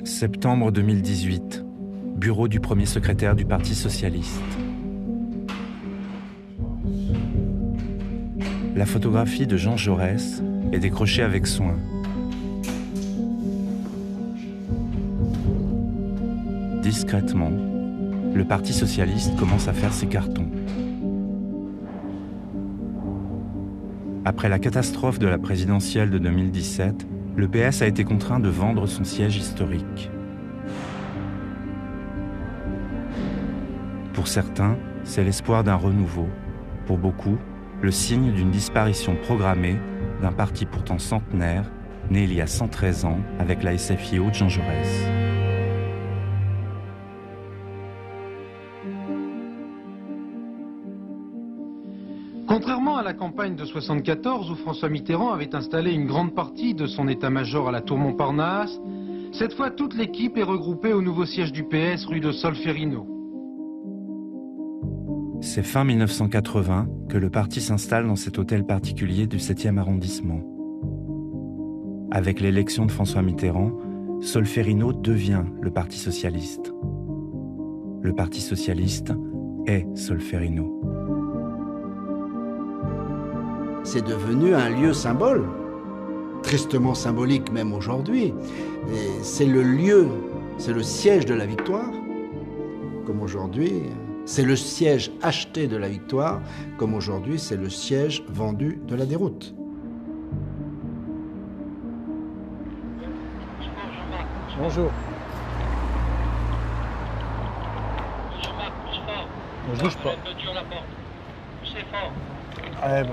Septembre 2018, bureau du premier secrétaire du Parti socialiste. La photographie de Jean Jaurès est décrochée avec soin. Discrètement, le Parti socialiste commence à faire ses cartons. Après la catastrophe de la présidentielle de 2017, le PS a été contraint de vendre son siège historique. Pour certains, c'est l'espoir d'un renouveau. Pour beaucoup, le signe d'une disparition programmée d'un parti pourtant centenaire, né il y a 113 ans avec la SFIO de Jean Jaurès. Contrairement à la campagne de 1974 où François Mitterrand avait installé une grande partie de son état-major à la Tour Montparnasse, cette fois toute l'équipe est regroupée au nouveau siège du PS rue de Solferino. C'est fin 1980 que le parti s'installe dans cet hôtel particulier du 7e arrondissement. Avec l'élection de François Mitterrand, Solferino devient le Parti socialiste. Le Parti socialiste est Solferino. C'est devenu un lieu symbole, tristement symbolique même aujourd'hui. Et c'est le lieu, c'est le siège de la victoire, comme aujourd'hui. C'est le siège acheté de la victoire, comme aujourd'hui c'est le siège vendu de la déroute. Bonjour. Je bouge pas. Ah, ben.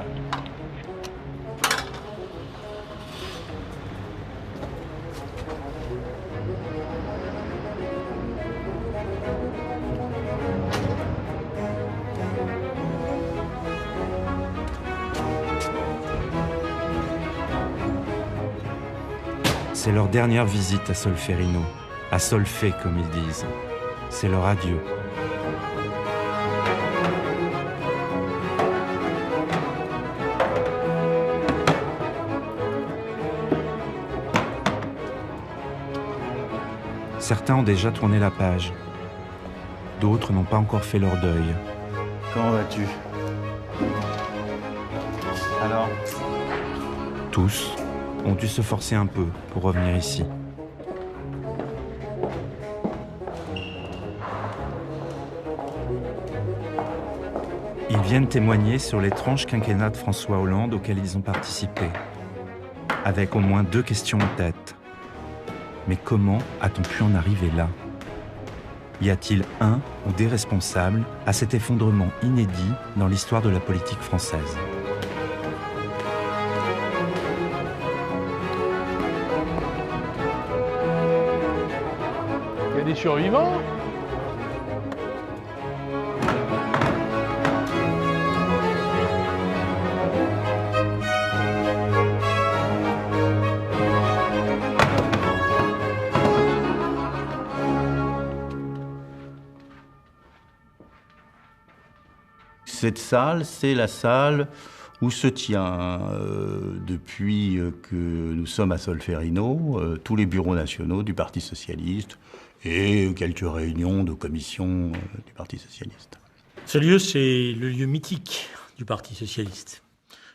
C'est leur dernière visite à Solferino, à Solfé comme ils disent. C'est leur adieu. Certains ont déjà tourné la page. D'autres n'ont pas encore fait leur deuil. Comment vas-tu? Alors? Tous ont dû se forcer un peu pour revenir ici. Ils viennent témoigner sur l'étrange quinquennat de François Hollande auquel ils ont participé, avec au moins 2 questions en tête. Mais comment a-t-on pu en arriver là? Y a-t-il un ou des responsables à cet effondrement inédit dans l'histoire de la politique française? Il y a des survivants? Cette salle, c'est la salle où se tient, depuis que nous sommes à Solferino, tous les bureaux nationaux du Parti socialiste et quelques réunions de commissions du Parti socialiste. Ce lieu, c'est le lieu mythique du Parti socialiste.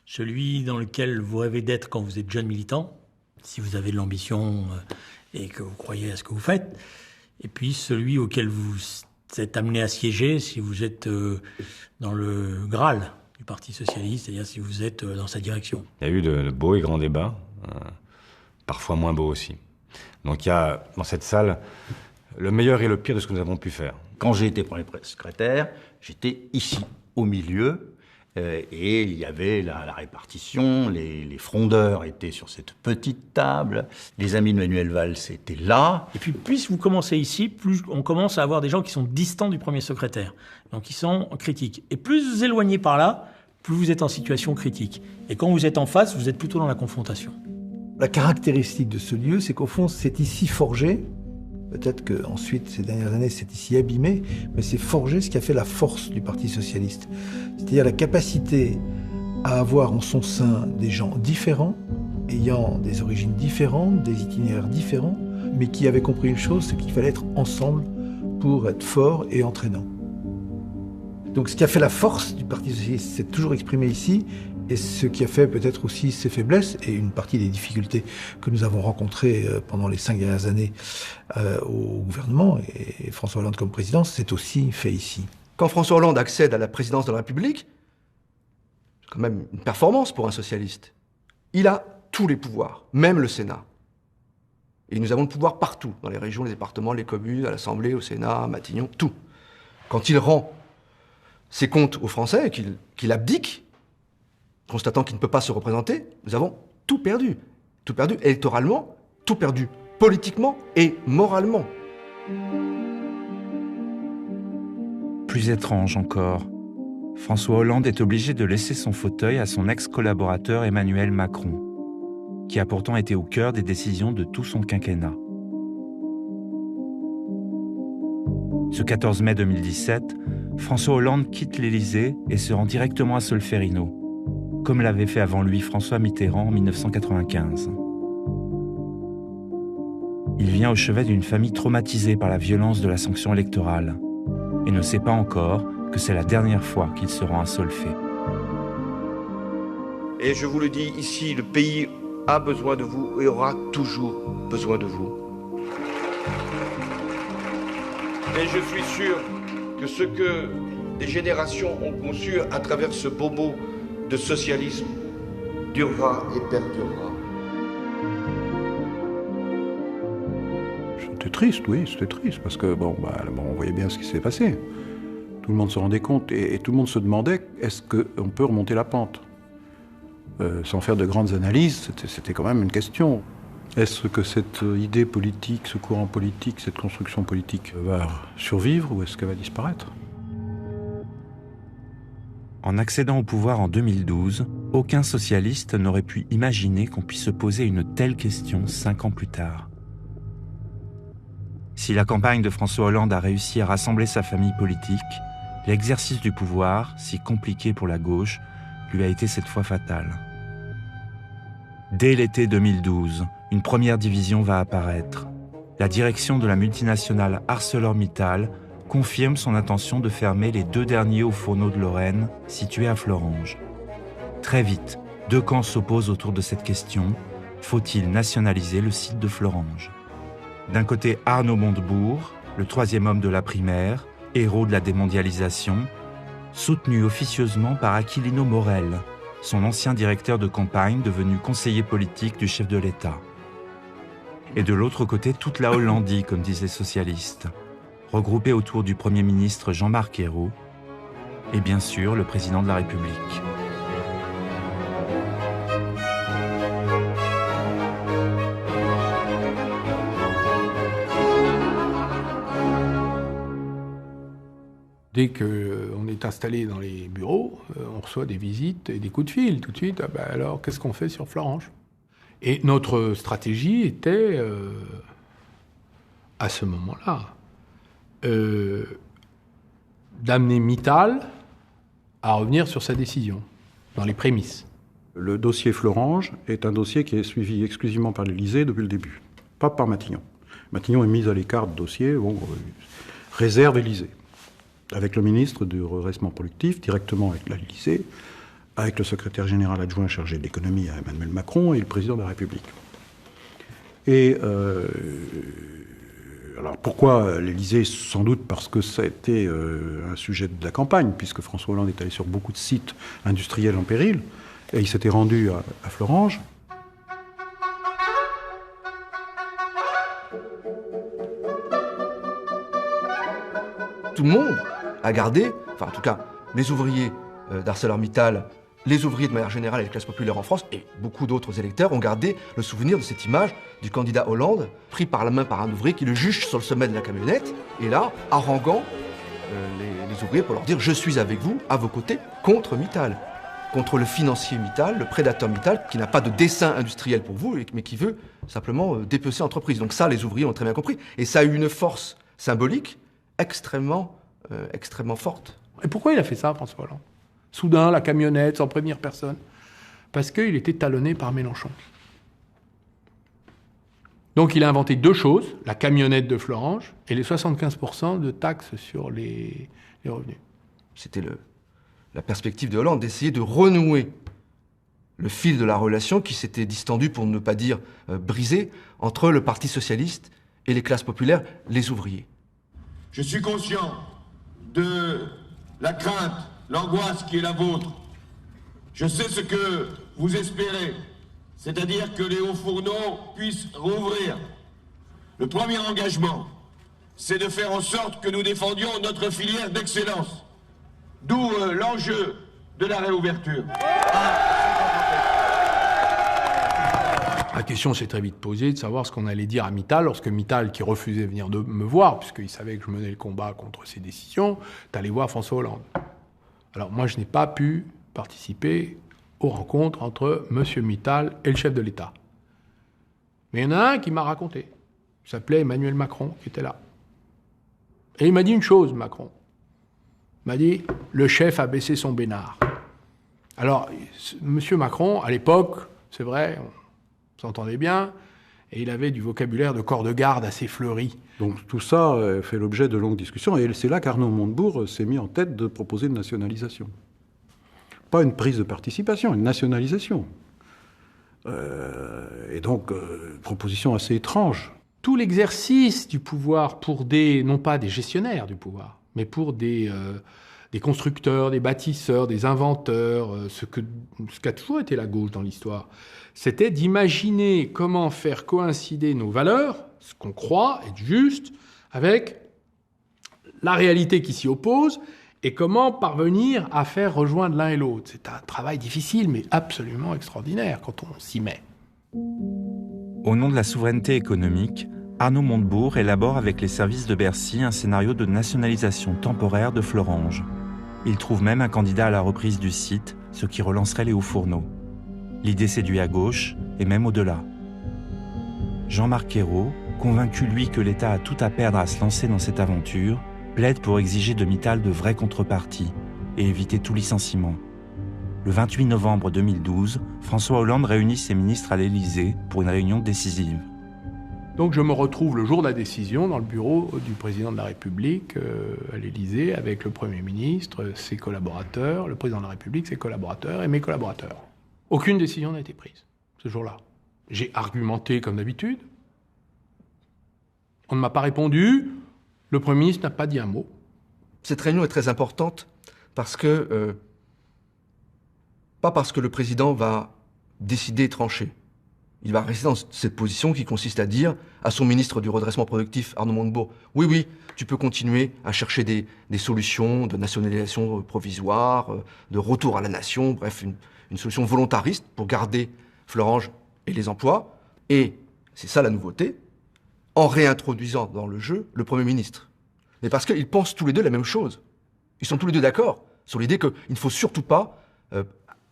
Celui dans lequel vous rêvez d'être quand vous êtes jeune militant, si vous avez de l'ambition et que vous croyez à ce que vous faites. Et puis celui auquel vous êtes amené à siéger si vous êtes dans le Graal du Parti socialiste, c'est-à-dire si vous êtes dans sa direction. Il y a eu de beaux et grands débats, parfois moins beaux aussi. Donc il y a dans cette salle le meilleur et le pire de ce que nous avons pu faire. Quand j'ai été premier secrétaire, j'étais ici, au milieu, et il y avait la répartition, les frondeurs étaient sur cette petite table, les amis de Manuel Valls étaient là. Et puis plus vous commencez ici, plus on commence à avoir des gens qui sont distants du premier secrétaire, donc qui sont critiques. Et plus vous éloignez par là, plus vous êtes en situation critique. Et quand vous êtes en face, vous êtes plutôt dans la confrontation. La caractéristique de ce lieu, c'est qu'au fond, c'est ici forgé. Peut-être qu'ensuite, ces dernières années, c'est ici abîmé, mais c'est forgé ce qui a fait la force du Parti socialiste. C'est-à-dire la capacité à avoir en son sein des gens différents, ayant des origines différentes, des itinéraires différents, mais qui avait compris une chose, c'est qu'il fallait être ensemble pour être fort et entraînant. Donc ce qui a fait la force du Parti socialiste, c'est toujours exprimé ici, et ce qui a fait peut-être aussi ses faiblesses, et une partie des difficultés que nous avons rencontrées pendant les 5 dernières années au gouvernement, et François Hollande comme président, c'est aussi fait ici. Quand François Hollande accède à la présidence de la République, c'est quand même une performance pour un socialiste. Il a tous les pouvoirs, même le Sénat. Et nous avons le pouvoir partout, dans les régions, les départements, les communes, à l'Assemblée, au Sénat, à Matignon, tout. Quand il rend ses comptes aux Français et qu'il abdique, constatant qu'il ne peut pas se représenter, nous avons tout perdu. Tout perdu électoralement, tout perdu politiquement et moralement. Plus étrange encore, François Hollande est obligé de laisser son fauteuil à son ex-collaborateur Emmanuel Macron, qui a pourtant été au cœur des décisions de tout son quinquennat. Ce 14 mai 2017, François Hollande quitte l'Élysée et se rend directement à Solferino, comme l'avait fait avant lui François Mitterrand en 1995. Il vient au chevet d'une famille traumatisée par la violence de la sanction électorale et ne sait pas encore que c'est la dernière fois qu'il se rend à Solfé. Et je vous le dis ici, le pays a besoin de vous et aura toujours besoin de vous. Et je suis sûr que ce que des générations ont conçu à travers ce beau mot de socialisme durera et perdurera. C'était triste, oui, c'était triste, parce que on voyait bien ce qui s'est passé. Tout le monde se rendait compte et tout le monde se demandait est-ce qu'on peut remonter la pente sans faire de grandes analyses, c'était quand même une question. Est-ce que cette idée politique, ce courant politique, cette construction politique va survivre ou est-ce qu'elle va disparaître ? En accédant au pouvoir en 2012, aucun socialiste n'aurait pu imaginer qu'on puisse se poser une telle question 5 ans plus tard. Si la campagne de François Hollande a réussi à rassembler sa famille politique, l'exercice du pouvoir, si compliqué pour la gauche, lui a été cette fois fatal. Dès l'été 2012, une première division va apparaître. La direction de la multinationale ArcelorMittal confirme son intention de fermer les 2 derniers hauts fourneaux de Lorraine, situés à Florange. Très vite, 2 camps s'opposent autour de cette question. Faut-il nationaliser le site de Florange ? D'un côté, Arnaud Montebourg, le 3e homme de la primaire, héros de la démondialisation, soutenu officieusement par Aquilino Morel, son ancien directeur de campagne devenu conseiller politique du chef de l'État. Et de l'autre côté, toute la Hollandie, comme disent les socialistes, regroupée autour du Premier ministre Jean-Marc Ayrault, et bien sûr le président de la République. Dès qu'on est installé dans les bureaux, on reçoit des visites et des coups de fil tout de suite. Ah ben alors, qu'est-ce qu'on fait sur Florange ? Et notre stratégie était, à ce moment-là, d'amener Mittal à revenir sur sa décision, dans les prémices. Le dossier Florange est un dossier qui est suivi exclusivement par l'Élysée depuis le début, pas par Matignon. Matignon est mis à l'écart du dossier, réserve Élysée. Avec le ministre du redressement productif, directement avec l'Élysée, avec le secrétaire général adjoint chargé de l'économie à Emmanuel Macron et le président de la République. Et alors pourquoi l'Élysée ? Sans doute parce que ça a été un sujet de la campagne, puisque François Hollande est allé sur beaucoup de sites industriels en péril, et il s'était rendu à Florange. Tout le monde a gardé, enfin en tout cas les ouvriers d'ArcelorMittal, les ouvriers de manière générale et les classes populaires en France, et beaucoup d'autres électeurs ont gardé le souvenir de cette image du candidat Hollande, pris par la main par un ouvrier qui le juge sur le sommet de la camionnette, et là, haranguant les ouvriers pour leur dire « Je suis avec vous, à vos côtés, contre Mittal ». Contre le financier Mittal, le prédateur Mittal, qui n'a pas de dessein industriel pour vous, mais qui veut simplement dépecer l'entreprise. Donc ça, les ouvriers ont très bien compris. Et ça a eu une force symbolique extrêmement forte. Et pourquoi il a fait ça, François Hollande ? Soudain, la camionnette, sans prévenir personne. Parce qu'il était talonné par Mélenchon. Donc il a inventé deux choses, la camionnette de Florange et les 75% de taxes sur les revenus. C'était la perspective de Hollande d'essayer de renouer le fil de la relation qui s'était distendu, pour ne pas dire brisé, entre le Parti socialiste et les classes populaires, les ouvriers. Je suis conscient de la crainte, l'angoisse qui est la vôtre. Je sais ce que vous espérez, c'est-à-dire que les hauts fourneaux puissent rouvrir. Le premier engagement, c'est de faire en sorte que nous défendions notre filière d'excellence. D'où l'enjeu de la réouverture. La question s'est très vite posée de savoir ce qu'on allait dire à Mittal lorsque Mittal, qui refusait de venir me voir, puisqu'il savait que je menais le combat contre ses décisions, est allé voir François Hollande. Alors moi, je n'ai pas pu participer aux rencontres entre M. Mittal et le chef de l'État. Mais il y en a un qui m'a raconté. Il s'appelait Emmanuel Macron, qui était là. Et il m'a dit une chose, Macron. Il m'a dit, le chef a baissé son bénard. Alors, M. Macron, à l'époque, c'est vrai, on s'entendait bien, et il avait du vocabulaire de corps de garde assez fleuri. Donc tout ça fait l'objet de longues discussions, et c'est là qu'Arnaud Montebourg s'est mis en tête de proposer une nationalisation. Pas une prise de participation, une nationalisation. Et donc, proposition assez étrange. Tout l'exercice du pouvoir pour non pas des gestionnaires du pouvoir, mais pour des constructeurs, des bâtisseurs, des inventeurs, ce qu'a toujours été la gauche dans l'histoire, c'était d'imaginer comment faire coïncider nos valeurs, ce qu'on croit être juste, avec la réalité qui s'y oppose, et comment parvenir à faire rejoindre l'un et l'autre. C'est un travail difficile, mais absolument extraordinaire quand on s'y met. Au nom de la souveraineté économique, Arnaud Montebourg élabore avec les services de Bercy un scénario de nationalisation temporaire de Florange. Il trouve même un candidat à la reprise du site, ce qui relancerait les hauts fourneaux. L'idée séduit à gauche et même au-delà. Jean-Marc Ayrault, convaincu lui que l'État a tout à perdre à se lancer dans cette aventure, plaide pour exiger de Mittal de vraies contreparties et éviter tout licenciement. Le 28 novembre 2012, François Hollande réunit ses ministres à l'Élysée pour une réunion décisive. Donc je me retrouve le jour de la décision dans le bureau du président de la République à l'Élysée avec le Premier ministre, ses collaborateurs, le président de la République, ses collaborateurs et mes collaborateurs. Aucune décision n'a été prise ce jour-là. J'ai argumenté comme d'habitude. On ne m'a pas répondu. Le Premier ministre n'a pas dit un mot. Cette réunion est très importante parce que... pas parce que le président va décider et trancher. Il va rester dans cette position qui consiste à dire à son ministre du redressement productif, Arnaud Montebourg, oui, tu peux continuer à chercher des solutions de nationalisation provisoire, de retour à la nation, bref, une solution volontariste pour garder Florange et les emplois. Et, c'est ça la nouveauté, en réintroduisant dans le jeu le Premier ministre. Mais parce qu'ils pensent tous les deux la même chose. Ils sont tous les deux d'accord sur l'idée qu'il ne faut surtout pas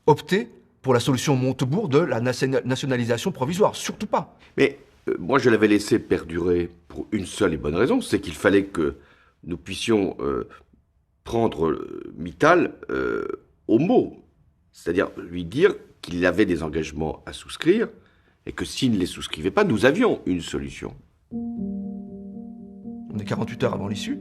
opter pour la solution Montebourg de la nationalisation provisoire. Surtout pas. Mais moi, je l'avais laissé perdurer pour une seule et bonne raison, c'est qu'il fallait que nous puissions prendre Mittal au mot. C'est-à-dire lui dire qu'il avait des engagements à souscrire et que s'il ne les souscrivait pas, nous avions une solution. On est 48 heures avant l'issue.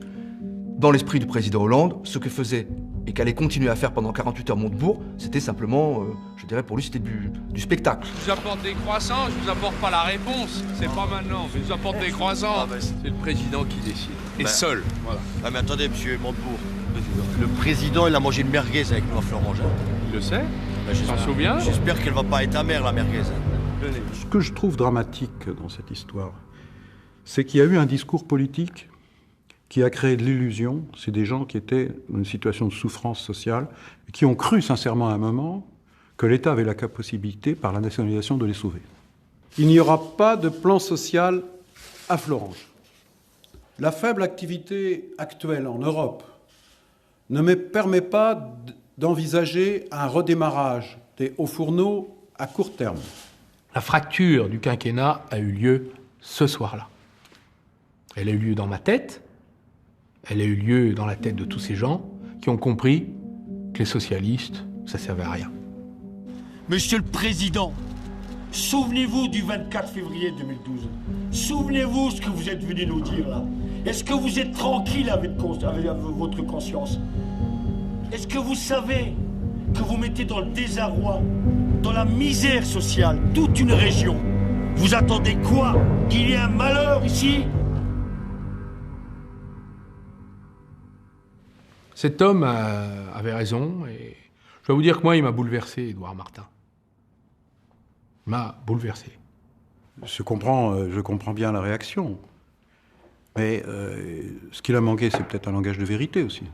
Dans l'esprit du président Hollande, ce que faisait et qu'allait continuer à faire pendant 48 heures Montebourg, c'était simplement, je dirais pour lui, c'était du spectacle. Je vous apporte des croissants, je vous apporte pas la réponse. C'est pas maintenant, je vous apporte des croissants. C'est le président qui décide. Et seul, voilà. Ah mais attendez, monsieur Montebourg. Le président, il a mangé une merguez avec nous à Florange. Il le sait, je m'en souviens. J'espère qu'elle va pas être amère, la merguez. Ce que je trouve dramatique dans cette histoire, c'est qu'il y a eu un discours politique qui a créé de l'illusion. C'est des gens qui étaient dans une situation de souffrance sociale et qui ont cru sincèrement à un moment que l'État avait la possibilité, par la nationalisation, de les sauver. Il n'y aura pas de plan social à Florange. La faible activité actuelle en Europe ne me permet pas d'envisager un redémarrage des hauts fourneaux à court terme. La fracture du quinquennat a eu lieu ce soir-là. Elle a eu lieu dans ma tête, elle a eu lieu dans la tête de tous ces gens qui ont compris que les socialistes, ça servait à rien. Monsieur le Président, Souvenez-vous du 24 février 2012. Souvenez-vous ce que vous êtes venu nous dire là. Est-ce que vous êtes tranquille avec votre conscience? Est-ce que vous savez que vous mettez dans le désarroi, dans la misère sociale, toute une région? Vous attendez quoi? Qu'il y ait un malheur ici? Cet homme avait raison, et je dois vous dire que moi, il m'a bouleversé, Édouard Martin. Il m'a bouleversé. Je comprends bien la réaction. Mais ce qu'il a manqué, c'est peut-être un langage de vérité aussi.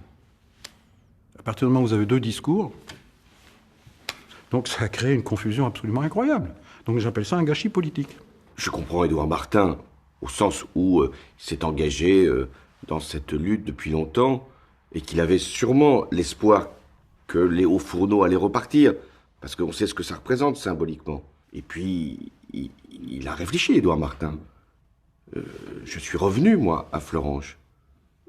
À partir du moment où vous avez deux discours, donc ça a créé une confusion absolument incroyable. Donc j'appelle ça un gâchis politique. Je comprends Édouard Martin, au sens où il s'est engagé dans cette lutte depuis longtemps, et qu'il avait sûrement l'espoir que les hauts fourneaux allaient repartir, parce qu'on sait ce que ça représente symboliquement. Et puis, il a réfléchi, Édouard Martin. Je suis revenu, moi, à Fleuranges.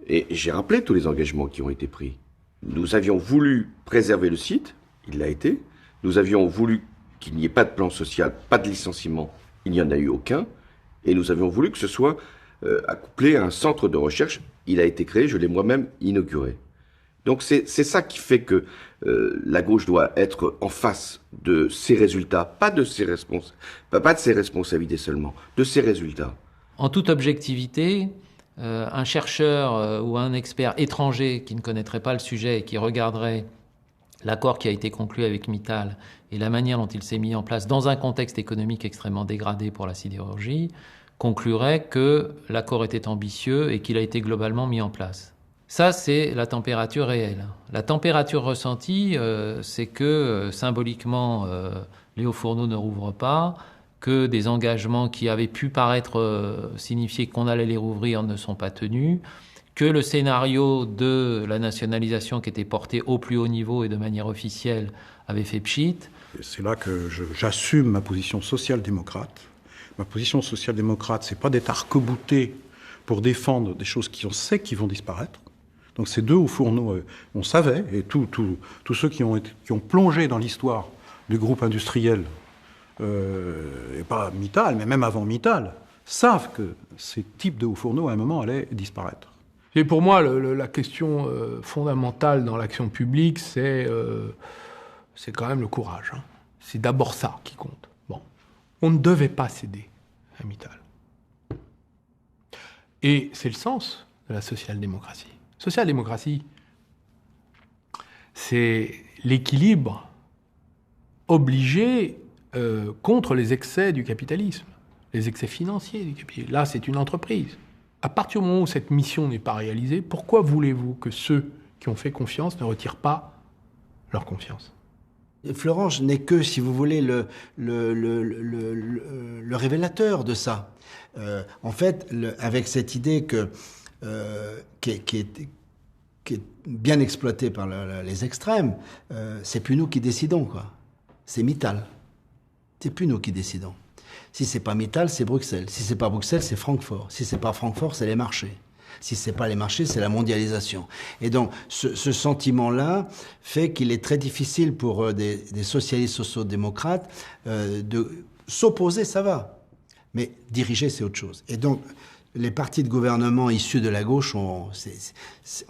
Et j'ai rappelé tous les engagements qui ont été pris. Nous avions voulu préserver le site, il l'a été. Nous avions voulu qu'il n'y ait pas de plan social, pas de licenciement, il n'y en a eu aucun. Et nous avions voulu que ce soit accouplé à un centre de recherche. Il a été créé, je l'ai moi-même inauguré. Donc c'est ça qui fait que la gauche doit être en face de ses résultats, pas de ses responsabilités seulement, de ses résultats. En toute objectivité, un chercheur ou un expert étranger qui ne connaîtrait pas le sujet et qui regarderait l'accord qui a été conclu avec Mittal et la manière dont il s'est mis en place dans un contexte économique extrêmement dégradé pour la sidérurgie, conclurait que l'accord était ambitieux et qu'il a été globalement mis en place. Ça, c'est la température réelle. La température ressentie, c'est que symboliquement, les hauts fourneaux ne rouvrent pas, que des engagements qui avaient pu paraître signifier qu'on allait les rouvrir ne sont pas tenus, que le scénario de la nationalisation qui était porté au plus haut niveau et de manière officielle avait fait pchit. C'est là que j'assume ma position social-démocrate. Ma position social-démocrate, c'est pas d'être arc-bouté pour défendre des choses qu'on sait qui vont disparaître. Donc ces deux hauts fourneaux, on savait, et tous ceux qui ont plongé dans l'histoire du groupe industriel, et pas Mittal, mais même avant Mittal, savent que ces types de hauts fourneaux, à un moment, allaient disparaître. Et pour moi, la question fondamentale dans l'action publique, c'est quand même le courage. Hein. C'est d'abord ça qui compte. Bon. On ne devait pas céder à Mittal. Et c'est le sens de la social-démocratie. Social-démocratie, c'est l'équilibre obligé contre les excès du capitalisme, les excès financiers du capitalisme. Là, c'est une entreprise. À partir du moment où cette mission n'est pas réalisée, pourquoi voulez-vous que ceux qui ont fait confiance ne retirent pas leur confiance ? Fleuranges n'est que, si vous voulez, le révélateur de ça. En fait, avec cette idée qui est bien exploitée par les extrêmes, c'est plus nous qui décidons, quoi. C'est Mittal. C'est plus nous qui décidons. Si c'est pas Mittal, c'est Bruxelles. Si c'est pas Bruxelles, c'est Francfort. Si c'est pas Francfort, c'est les marchés. Si c'est pas les marchés, c'est la mondialisation. Et donc, ce sentiment-là fait qu'il est très difficile pour des socialistes sociaux-démocrates de s'opposer, ça va. Mais diriger, c'est autre chose. Et donc, les partis de gouvernement issus de la gauche ont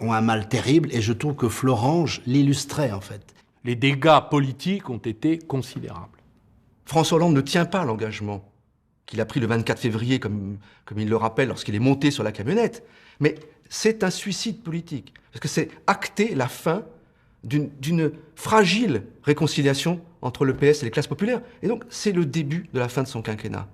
un mal terrible, et je trouve que Fleuranges l'illustrait, en fait. Les dégâts politiques ont été considérables. François Hollande ne tient pas l'engagement qu'il a pris le 24 février, comme il le rappelle, lorsqu'il est monté sur la camionnette. Mais c'est un suicide politique, parce que c'est acter la fin d'une fragile réconciliation entre le PS et les classes populaires. Et donc, c'est le début de la fin de son quinquennat.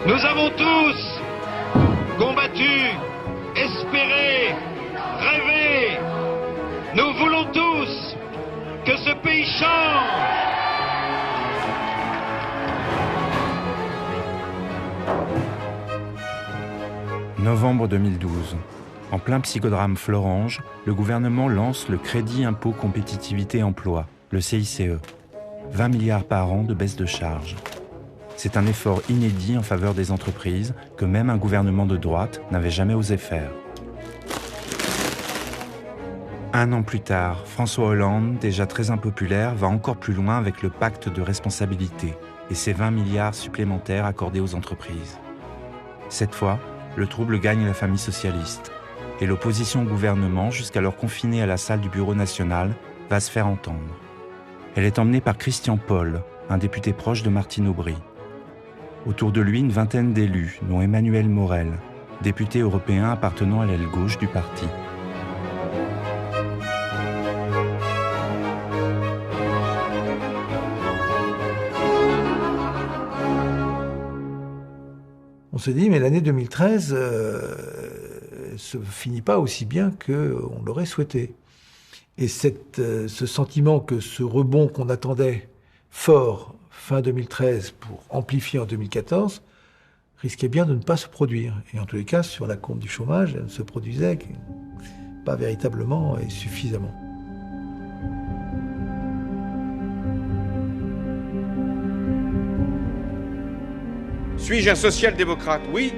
Nous avons tous combattu, espéré, rêvé. Nous voulons tous que ce pays change. Novembre 2012. En plein psychodrame Florange, le gouvernement lance le Crédit Impôt Compétitivité Emploi, le CICE. 20 milliards par an de baisse de charges. C'est un effort inédit en faveur des entreprises que même un gouvernement de droite n'avait jamais osé faire. Un an plus tard, François Hollande, déjà très impopulaire, va encore plus loin avec le pacte de responsabilité et ses 20 milliards supplémentaires accordés aux entreprises. Cette fois, le trouble gagne la famille socialiste et l'opposition au gouvernement, jusqu'alors confinée à la salle du Bureau national, va se faire entendre. Elle est emmenée par Christian Paul, un député proche de Martine Aubry. Autour de lui, une vingtaine d'élus, dont Emmanuel Morel, député européen appartenant à l'aile gauche du parti. On se dit, mais l'année 2013 se finit pas aussi bien qu'on l'aurait souhaité. Et ce sentiment que ce rebond qu'on attendait fort fin 2013 pour amplifier en 2014 risquait bien de ne pas se produire. Et en tous les cas, sur la courbe du chômage, elle ne se produisait pas véritablement et suffisamment. Suis-je un social-démocrate? Oui,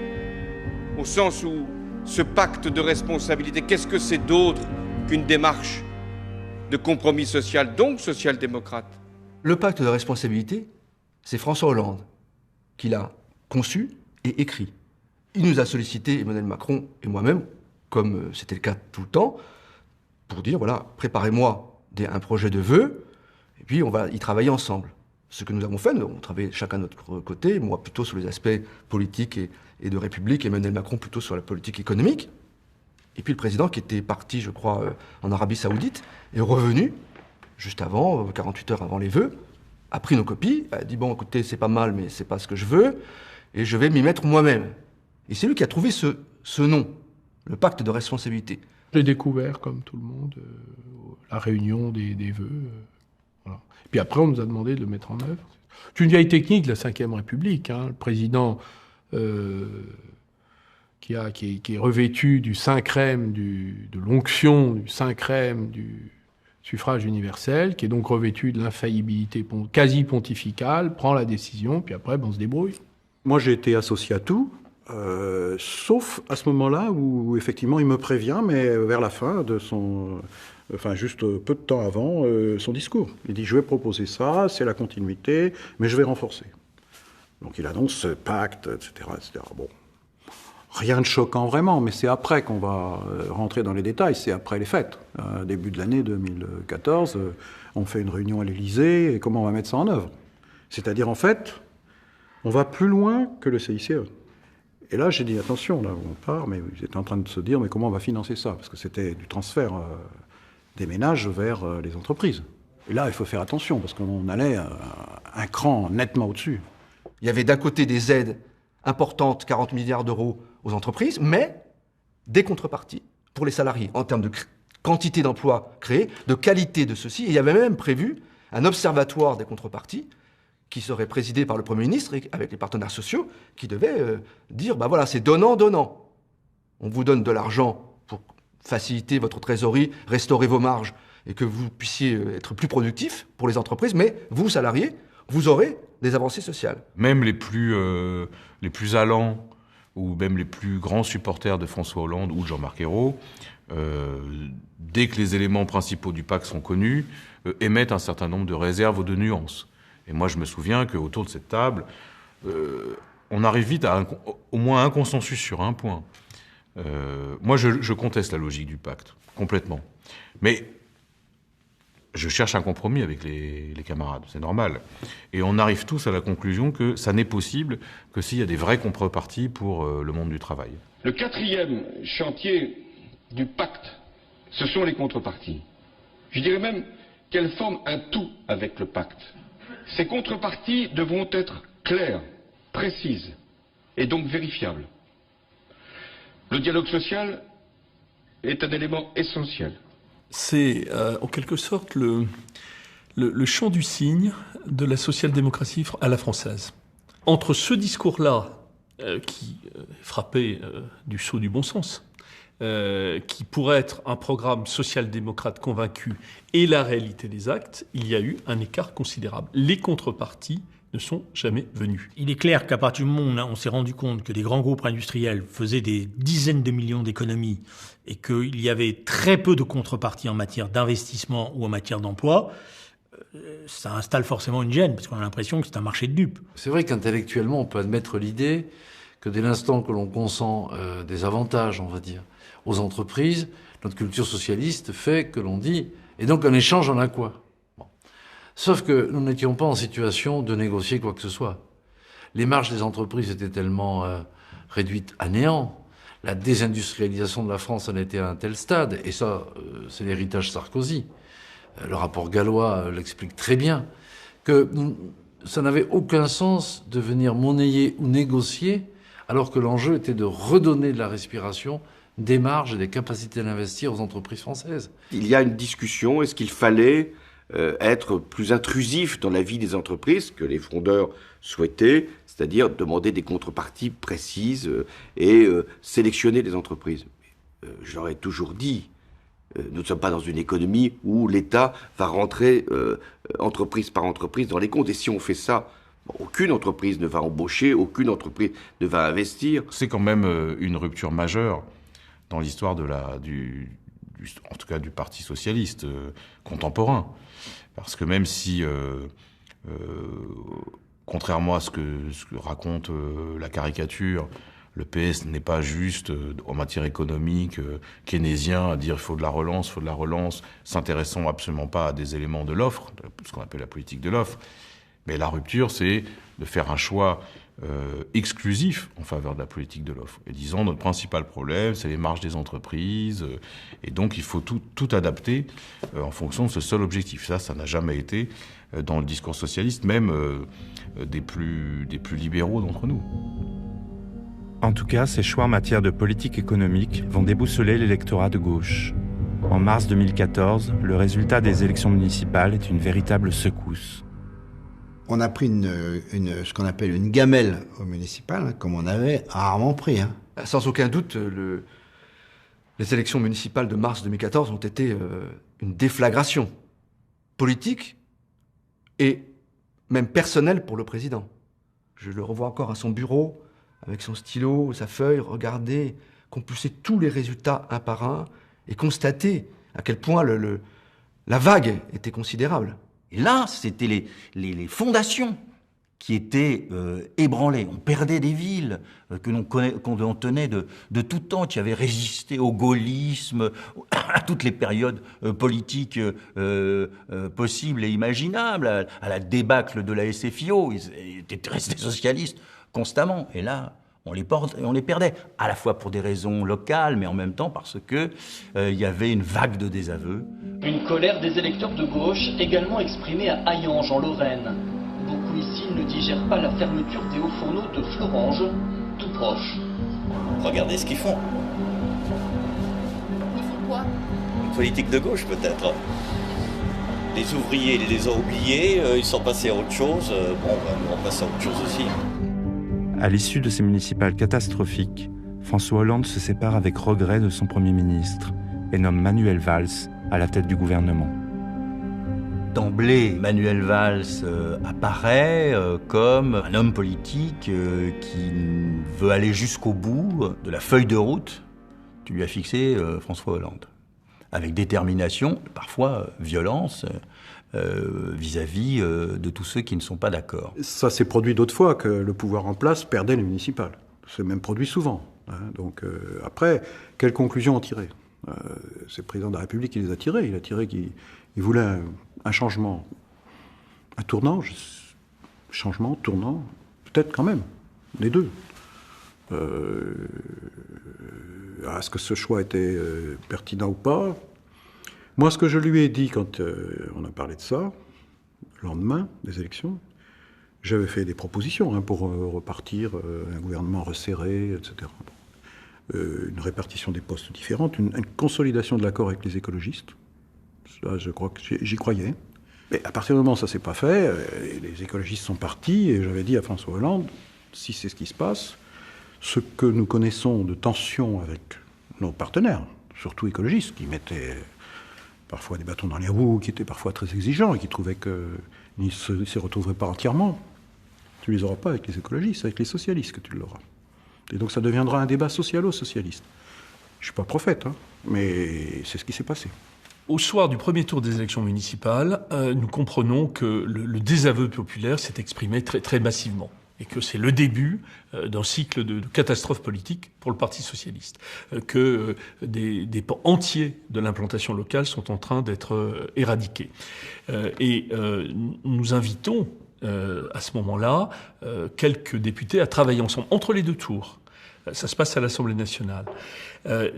au sens où ce pacte de responsabilité, qu'est-ce que c'est d'autre qu'une démarche de compromis social, donc social-démocrate? Le pacte de responsabilité, c'est François Hollande qui l'a conçu et écrit. Il nous a sollicité, Emmanuel Macron et moi-même, comme c'était le cas tout le temps, pour dire, voilà, préparez-moi un projet de vœux, et puis on va y travailler ensemble. Ce que nous avons fait, on travaillait chacun de notre côté, moi plutôt sur les aspects politiques et de République, Emmanuel Macron plutôt sur la politique économique. Et puis le président, qui était parti, je crois, en Arabie Saoudite, est revenu, juste avant, 48 heures avant les vœux, a pris nos copies, a dit, bon, écoutez, c'est pas mal, mais c'est pas ce que je veux, et je vais m'y mettre moi-même. Et c'est lui qui a trouvé ce nom, le pacte de responsabilité. J'ai découvert, comme tout le monde, la réunion des vœux. Voilà. Puis après, on nous a demandé de le mettre en œuvre. C'est une vieille technique de la Ve République. Hein. Le président qui est revêtu du Saint-Crème, de l'onction du Saint-Crème du suffrage universel, qui est donc revêtu de l'infaillibilité quasi pontificale, prend la décision, puis après, on se débrouille. Moi, j'ai été associé à tout, sauf à ce moment-là où, effectivement, il me prévient, mais vers la fin de son... Enfin, juste peu de temps avant son discours. Il dit, je vais proposer ça, c'est la continuité, mais je vais renforcer. Donc il annonce ce pacte, etc., etc. Bon, rien de choquant vraiment, mais c'est après qu'on va rentrer dans les détails, c'est après les fêtes. Début de l'année 2014, on fait une réunion à l'Élysée, et comment on va mettre ça en œuvre? C'est-à-dire, en fait, on va plus loin que le CICE. Et là, j'ai dit, attention, là où on part, mais vous êtes en train de se dire, mais comment on va financer ça? Parce que c'était du transfert des ménages vers les entreprises. Et là, il faut faire attention, parce qu'on allait un cran nettement au-dessus. Il y avait d'un côté des aides importantes, 40 milliards d'euros aux entreprises, mais des contreparties pour les salariés, en termes de quantité d'emplois créés, de qualité de ceux-ci. Et il y avait même prévu un observatoire des contreparties qui serait présidé par le Premier ministre, avec les partenaires sociaux, qui devait dire, ben voilà, c'est donnant-donnant. On vous donne de l'argent pour faciliter votre trésorerie, restaurer vos marges, et que vous puissiez être plus productif pour les entreprises, mais vous, salariés, vous aurez des avancées sociales. Même les plus allants, ou même les plus grands supporters de François Hollande ou de Jean-Marc Ayrault, dès que les éléments principaux du pacte sont connus, émettent un certain nombre de réserves ou de nuances. Et moi, je me souviens qu'autour de cette table, on arrive vite à au moins un consensus sur un point. Moi, je conteste la logique du pacte, complètement. Mais je cherche un compromis avec les camarades, c'est normal. Et on arrive tous à la conclusion que ça n'est possible que s'il y a des vraies contreparties pour le monde du travail. Le quatrième chantier du pacte, ce sont les contreparties. Je dirais même qu'elles forment un tout avec le pacte. Ces contreparties devront être claires, précises et donc vérifiables. Le dialogue social est un élément essentiel. C'est en quelque sorte le chant du cygne de la social-démocratie à la française. Entre ce discours-là qui frappait du sceau du bon sens, qui pourrait être un programme social-démocrate convaincu et la réalité des actes, il y a eu un écart considérable. Les contreparties ne sont jamais venues. Il est clair qu'à partir du moment où on s'est rendu compte que des grands groupes industriels faisaient des dizaines de millions d'économies et qu'il y avait très peu de contreparties en matière d'investissement ou en matière d'emploi, ça installe forcément une gêne, parce qu'on a l'impression que c'est un marché de dupes. C'est vrai qu'intellectuellement, on peut admettre l'idée que dès l'instant que l'on consent des avantages, on va dire, aux entreprises, notre culture socialiste fait que l'on dit « et donc en échange, on a quoi ?» Bon. Sauf que nous n'étions pas en situation de négocier quoi que ce soit. Les marges des entreprises étaient tellement réduites à néant. La désindustrialisation de la France en était à un tel stade, et ça, c'est l'héritage Sarkozy. Le rapport Gallois l'explique très bien, que ça n'avait aucun sens de venir monnayer ou négocier, alors que l'enjeu était de redonner de la respiration, des marges et des capacités d'investir aux entreprises françaises. Il y a une discussion, est-ce qu'il fallait être plus intrusif dans la vie des entreprises que les fondeurs souhaitaient, c'est-à-dire demander des contreparties précises et sélectionner les entreprises. Je leur ai toujours dit, nous ne sommes pas dans une économie où l'État va rentrer entreprise par entreprise dans les comptes. Et si on fait ça, aucune entreprise ne va embaucher, aucune entreprise ne va investir. C'est quand même une rupture majeure dans l'histoire en tout cas du Parti socialiste contemporain. Parce que même si, contrairement à ce que raconte la caricature, le PS n'est pas juste en matière économique, keynésien, à dire il faut de la relance, s'intéressant absolument pas à des éléments de l'offre, ce qu'on appelle la politique de l'offre. Mais la rupture, c'est de faire un choix exclusif en faveur de la politique de l'offre. Et disons, notre principal problème, c'est les marges des entreprises, et donc il faut tout adapter en fonction de ce seul objectif. Ça n'a jamais été dans le discours socialiste, même des plus libéraux d'entre nous. En tout cas, ces choix en matière de politique économique vont déboussoler l'électorat de gauche. En mars 2014, le résultat des élections municipales est une véritable secousse. On a pris ce qu'on appelle une gamelle au municipal, comme on avait rarement pris. Sans aucun doute, les élections municipales de mars 2014 ont été une déflagration politique et même personnelle pour le président. Je le revois encore à son bureau, avec son stylo, sa feuille, regarder, compulser tous les résultats un par un et constater à quel point la vague était considérable. Et là, c'était les fondations qui étaient ébranlées. On perdait des villes qu'on tenait de tout temps, qui avaient résisté au gaullisme, à toutes les périodes politiques possibles et imaginables, à la débâcle de la SFIO. Ils étaient restés socialistes constamment. Et là, on les perdait, à la fois pour des raisons locales, mais en même temps parce que il y avait une vague de désaveu. Une colère des électeurs de gauche, également exprimée à Hayange, en Lorraine. Beaucoup ici ne digèrent pas la fermeture des hauts fourneaux de Florange, tout proche. Regardez ce qu'ils font. Ils font quoi? Une politique de gauche, peut-être. Les ouvriers, ils les ont oubliés, ils sont passés à autre chose. On va passer à autre chose aussi. À l'issue de ces municipales catastrophiques, François Hollande se sépare avec regret de son Premier ministre et nomme Manuel Valls à la tête du gouvernement. D'emblée, Manuel Valls apparaît comme un homme politique qui veut aller jusqu'au bout de la feuille de route que lui a fixée François Hollande, avec détermination, parfois violence, vis-à-vis de tous ceux qui ne sont pas d'accord. Ça s'est produit d'autres fois que le pouvoir en place perdait les municipales. C'est même produit souvent. Donc après, quelles conclusions en tirer? C'est le président de la République qui les a tirées. Il a tiré qu'il voulait un changement, un tournant, changement, tournant, peut-être quand même, les deux. Est-ce que ce choix était pertinent ou pas? Moi, ce que je lui ai dit quand on a parlé de ça, le lendemain des élections, j'avais fait des propositions pour repartir, un gouvernement resserré, etc. Une répartition des postes différentes, une consolidation de l'accord avec les écologistes. Ça, je crois que j'y croyais. Mais à partir du moment où ça ne s'est pas fait, les écologistes sont partis, et j'avais dit à François Hollande, si c'est ce qui se passe, Ce que nous connaissons de tensions avec nos partenaires, surtout écologistes, qui mettaient parfois des bâtons dans les roues, qui étaient parfois très exigeants et qui trouvaient qu'ils ne s'y retrouveraient pas entièrement, tu ne les auras pas avec les écologistes, c'est avec les socialistes que tu l'auras. Et donc ça deviendra un débat socialo-socialiste. Je ne suis pas prophète, hein, mais c'est ce qui s'est passé. Au soir du premier tour des élections municipales, nous comprenons que le désaveu populaire s'est exprimé très, très massivement et que c'est le début d'un cycle de catastrophes politiques pour le Parti socialiste, que des pans entiers de l'implantation locale sont en train d'être éradiqués. Nous invitons à ce moment-là quelques députés à travailler ensemble entre les deux tours. Ça se passe à l'Assemblée nationale.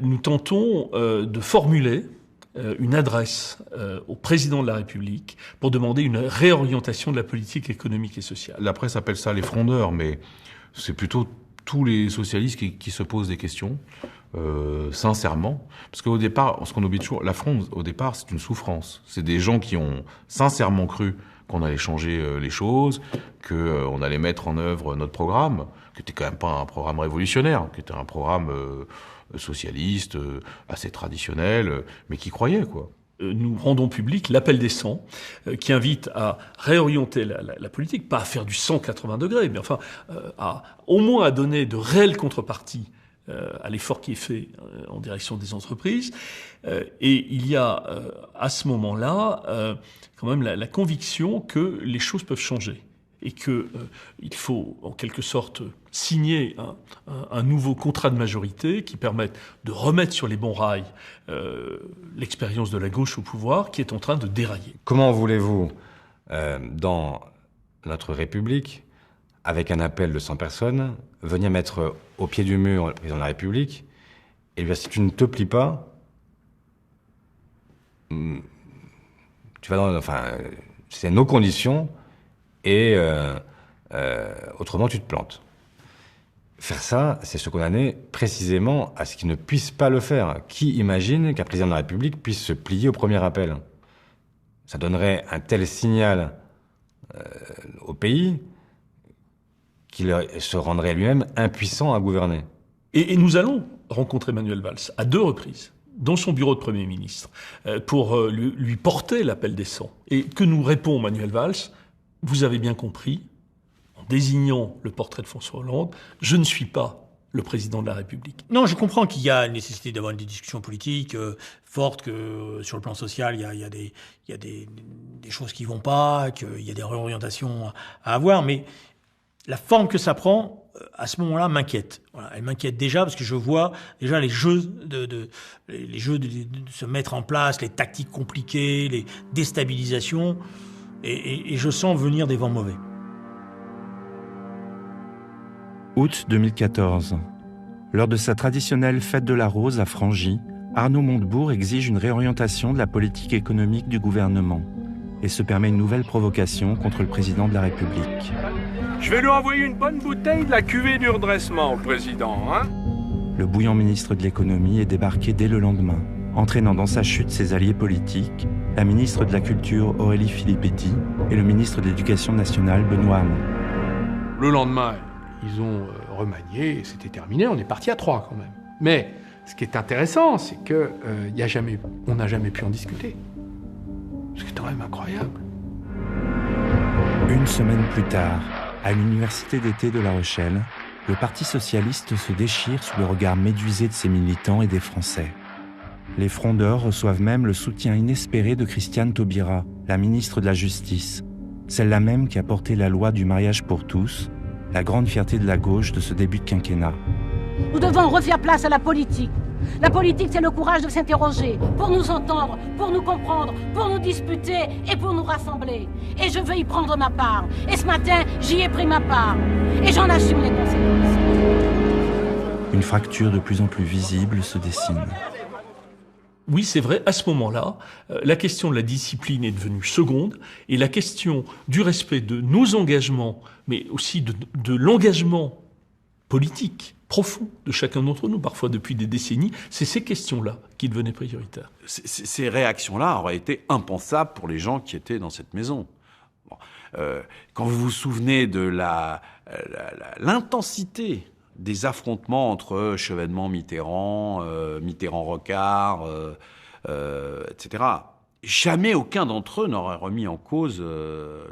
Nous tentons de formuler une adresse au président de la République pour demander une réorientation de la politique économique et sociale. La presse appelle ça les frondeurs, mais c'est plutôt tous les socialistes qui se posent des questions, sincèrement. Parce qu'au départ, ce qu'on oublie toujours, la fronde, au départ, c'est une souffrance. C'est des gens qui ont sincèrement cru qu'on allait changer les choses, qu'on allait mettre en œuvre notre programme, qui n'était quand même pas un programme révolutionnaire, qui était un programme socialiste, assez traditionnel, mais qui croyait, quoi. Nous rendons public l'appel des 100, qui invite à réorienter la politique, pas à faire du 180 degrés, mais enfin, au moins à donner de réelles contreparties à l'effort qui est fait en direction des entreprises. Et il y a, à ce moment-là, quand même la conviction que les choses peuvent changer. Et qu'il faut, en quelque sorte, signer un nouveau contrat de majorité qui permette de remettre sur les bons rails l'expérience de la gauche au pouvoir qui est en train de dérailler. Comment voulez-vous, dans notre République, avec un appel de 100 personnes, venir mettre au pied du mur le président de la République et lui dire, si tu ne te plies pas, tu vas dans... Enfin, c'est nos conditions... Et autrement, tu te plantes. Faire ça, c'est se condamner précisément à ce qu'il ne puisse pas le faire. Qui imagine qu'un président de la République puisse se plier au premier appel ? Ça donnerait un tel signal au pays qu'il se rendrait lui-même impuissant à gouverner. Et nous allons rencontrer Manuel Valls à 2 reprises dans son bureau de Premier ministre pour lui porter l'appel des 100. Et que nous répond Manuel Valls ? Vous avez bien compris, en désignant le portrait de François Hollande, je ne suis pas le président de la République. Non, je comprends qu'il y a nécessité d'avoir des discussions politiques fortes, que sur le plan social, il y a des choses qui vont pas, qu'il y a des réorientations à avoir, mais la forme que ça prend, à ce moment-là, m'inquiète. Voilà, elle m'inquiète déjà parce que je vois déjà les jeux de se mettre en place, les tactiques compliquées, les déstabilisations. Et je sens venir des vents mauvais. Août 2014. Lors de sa traditionnelle fête de la Rose à Frangy, Arnaud Montebourg exige une réorientation de la politique économique du gouvernement et se permet une nouvelle provocation contre le président de la République. Je vais lui envoyer une bonne bouteille de la cuvée du redressement au président, hein ? Le bouillant ministre de l'économie est débarqué dès le lendemain, entraînant dans sa chute ses alliés politiques, la ministre de la Culture Aurélie Filippetti et le ministre de l'Éducation nationale Benoît Hamon. Le lendemain, ils ont remanié et c'était terminé, on est parti à 3 quand même. Mais ce qui est intéressant, c'est qu'on n'a jamais pu en discuter. Ce qui est quand même incroyable. Une semaine plus tard, à l'université d'été de La Rochelle, le Parti socialiste se déchire sous le regard médusé de ses militants et des Français. Les frondeurs reçoivent même le soutien inespéré de Christiane Taubira, la ministre de la Justice, celle-là même qui a porté la loi du mariage pour tous, la grande fierté de la gauche de ce début de quinquennat. Nous devons refaire place à la politique. La politique, c'est le courage de s'interroger, pour nous entendre, pour nous comprendre, pour nous disputer et pour nous rassembler. Et je veux y prendre ma part. Et ce matin, j'y ai pris ma part. Et j'en assume les conséquences. Une fracture de plus en plus visible se dessine. Oui, c'est vrai, à ce moment-là, la question de la discipline est devenue seconde, et la question du respect de nos engagements, mais aussi de l'engagement politique profond de chacun d'entre nous, parfois depuis des décennies, c'est ces questions-là qui devenaient prioritaires. Ces réactions-là auraient été impensables pour les gens qui étaient dans cette maison. Bon, quand vous vous souvenez de l'intensité des affrontements entre Chevènement-Mitterrand, Mitterrand-Rocard, etc. Jamais aucun d'entre eux n'aurait remis en cause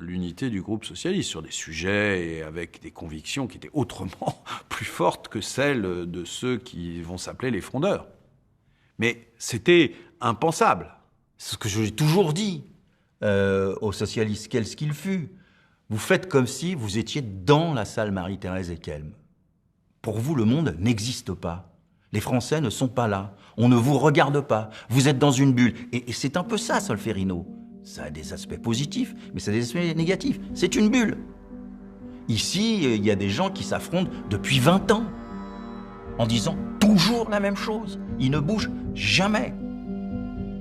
l'unité du groupe socialiste sur des sujets et avec des convictions qui étaient autrement plus fortes que celles de ceux qui vont s'appeler les frondeurs. Mais c'était impensable. C'est ce que j'ai toujours dit aux socialistes, quel qu'il fût. Vous faites comme si vous étiez dans la salle Marie-Thérèse Ekelm. Pour vous, le monde n'existe pas. Les Français ne sont pas là. On ne vous regarde pas. Vous êtes dans une bulle. Et c'est un peu ça, Solferino. Ça a des aspects positifs, mais ça a des aspects négatifs. C'est une bulle. Ici, il y a des gens qui s'affrontent depuis 20 ans, en disant toujours la même chose. Ils ne bougent jamais.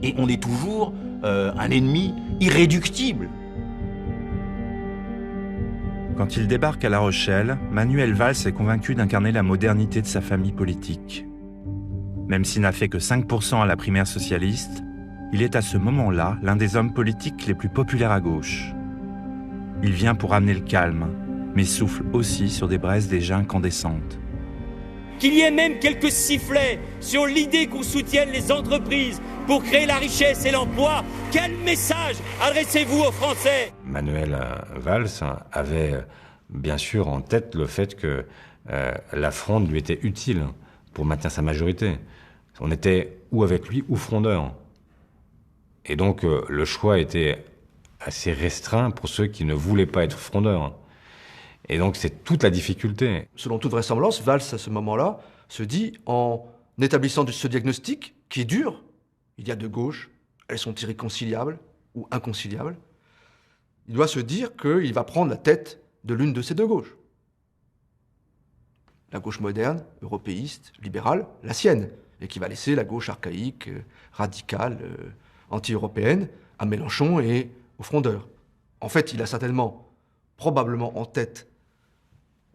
Et on est toujours un ennemi irréductible. Quand il débarque à La Rochelle, Manuel Valls est convaincu d'incarner la modernité de sa famille politique. Même s'il n'a fait que 5% à la primaire socialiste, il est à ce moment-là l'un des hommes politiques les plus populaires à gauche. Il vient pour amener le calme, mais souffle aussi sur des braises déjà incandescentes. Qu'il y ait même quelques sifflets sur l'idée qu'on soutienne les entreprises pour créer la richesse et l'emploi, quel message adressez-vous aux Français ? Manuel Valls avait bien sûr en tête le fait que la fronde lui était utile pour maintenir sa majorité. On était ou avec lui ou frondeur. Et donc le choix était assez restreint pour ceux qui ne voulaient pas être frondeurs. Et donc c'est toute la difficulté. Selon toute vraisemblance, Valls, à ce moment-là, se dit, en établissant ce diagnostic, qui est dur, il y a deux gauches, elles sont irréconciliables ou inconciliables, il doit se dire qu'il va prendre la tête de l'une de ces deux gauches. La gauche moderne, européiste, libérale, la sienne, et qui va laisser la gauche archaïque, radicale, anti-européenne, à Mélenchon et aux frondeurs. En fait, il a certainement, probablement en tête,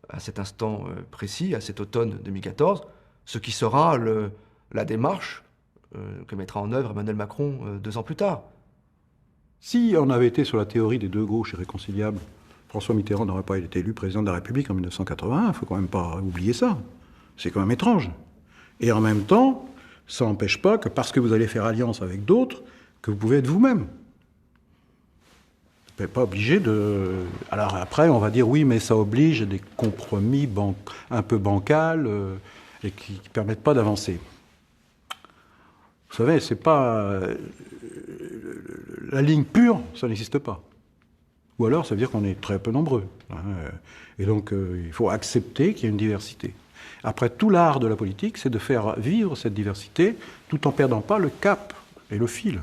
à cet instant précis, à cet automne 2014, ce qui sera la démarche que mettra en œuvre Emmanuel Macron 2 ans plus tard. Si on avait été sur la théorie des deux gauches irréconciliables, François Mitterrand n'aurait pas été élu président de la République en 1981, il ne faut quand même pas oublier ça. C'est quand même étrange. Et en même temps, ça n'empêche pas que parce que vous allez faire alliance avec d'autres, que vous pouvez être vous-même. Vous n'êtes pas obligé de... Alors après, on va dire oui, mais ça oblige à des compromis un peu bancals et qui ne permettent pas d'avancer. Vous savez, c'est pas... La ligne pure, ça n'existe pas. Ou alors, ça veut dire qu'on est très peu nombreux. Et donc, il faut accepter qu'il y a une diversité. Après, tout l'art de la politique, c'est de faire vivre cette diversité tout en perdant pas le cap et le fil.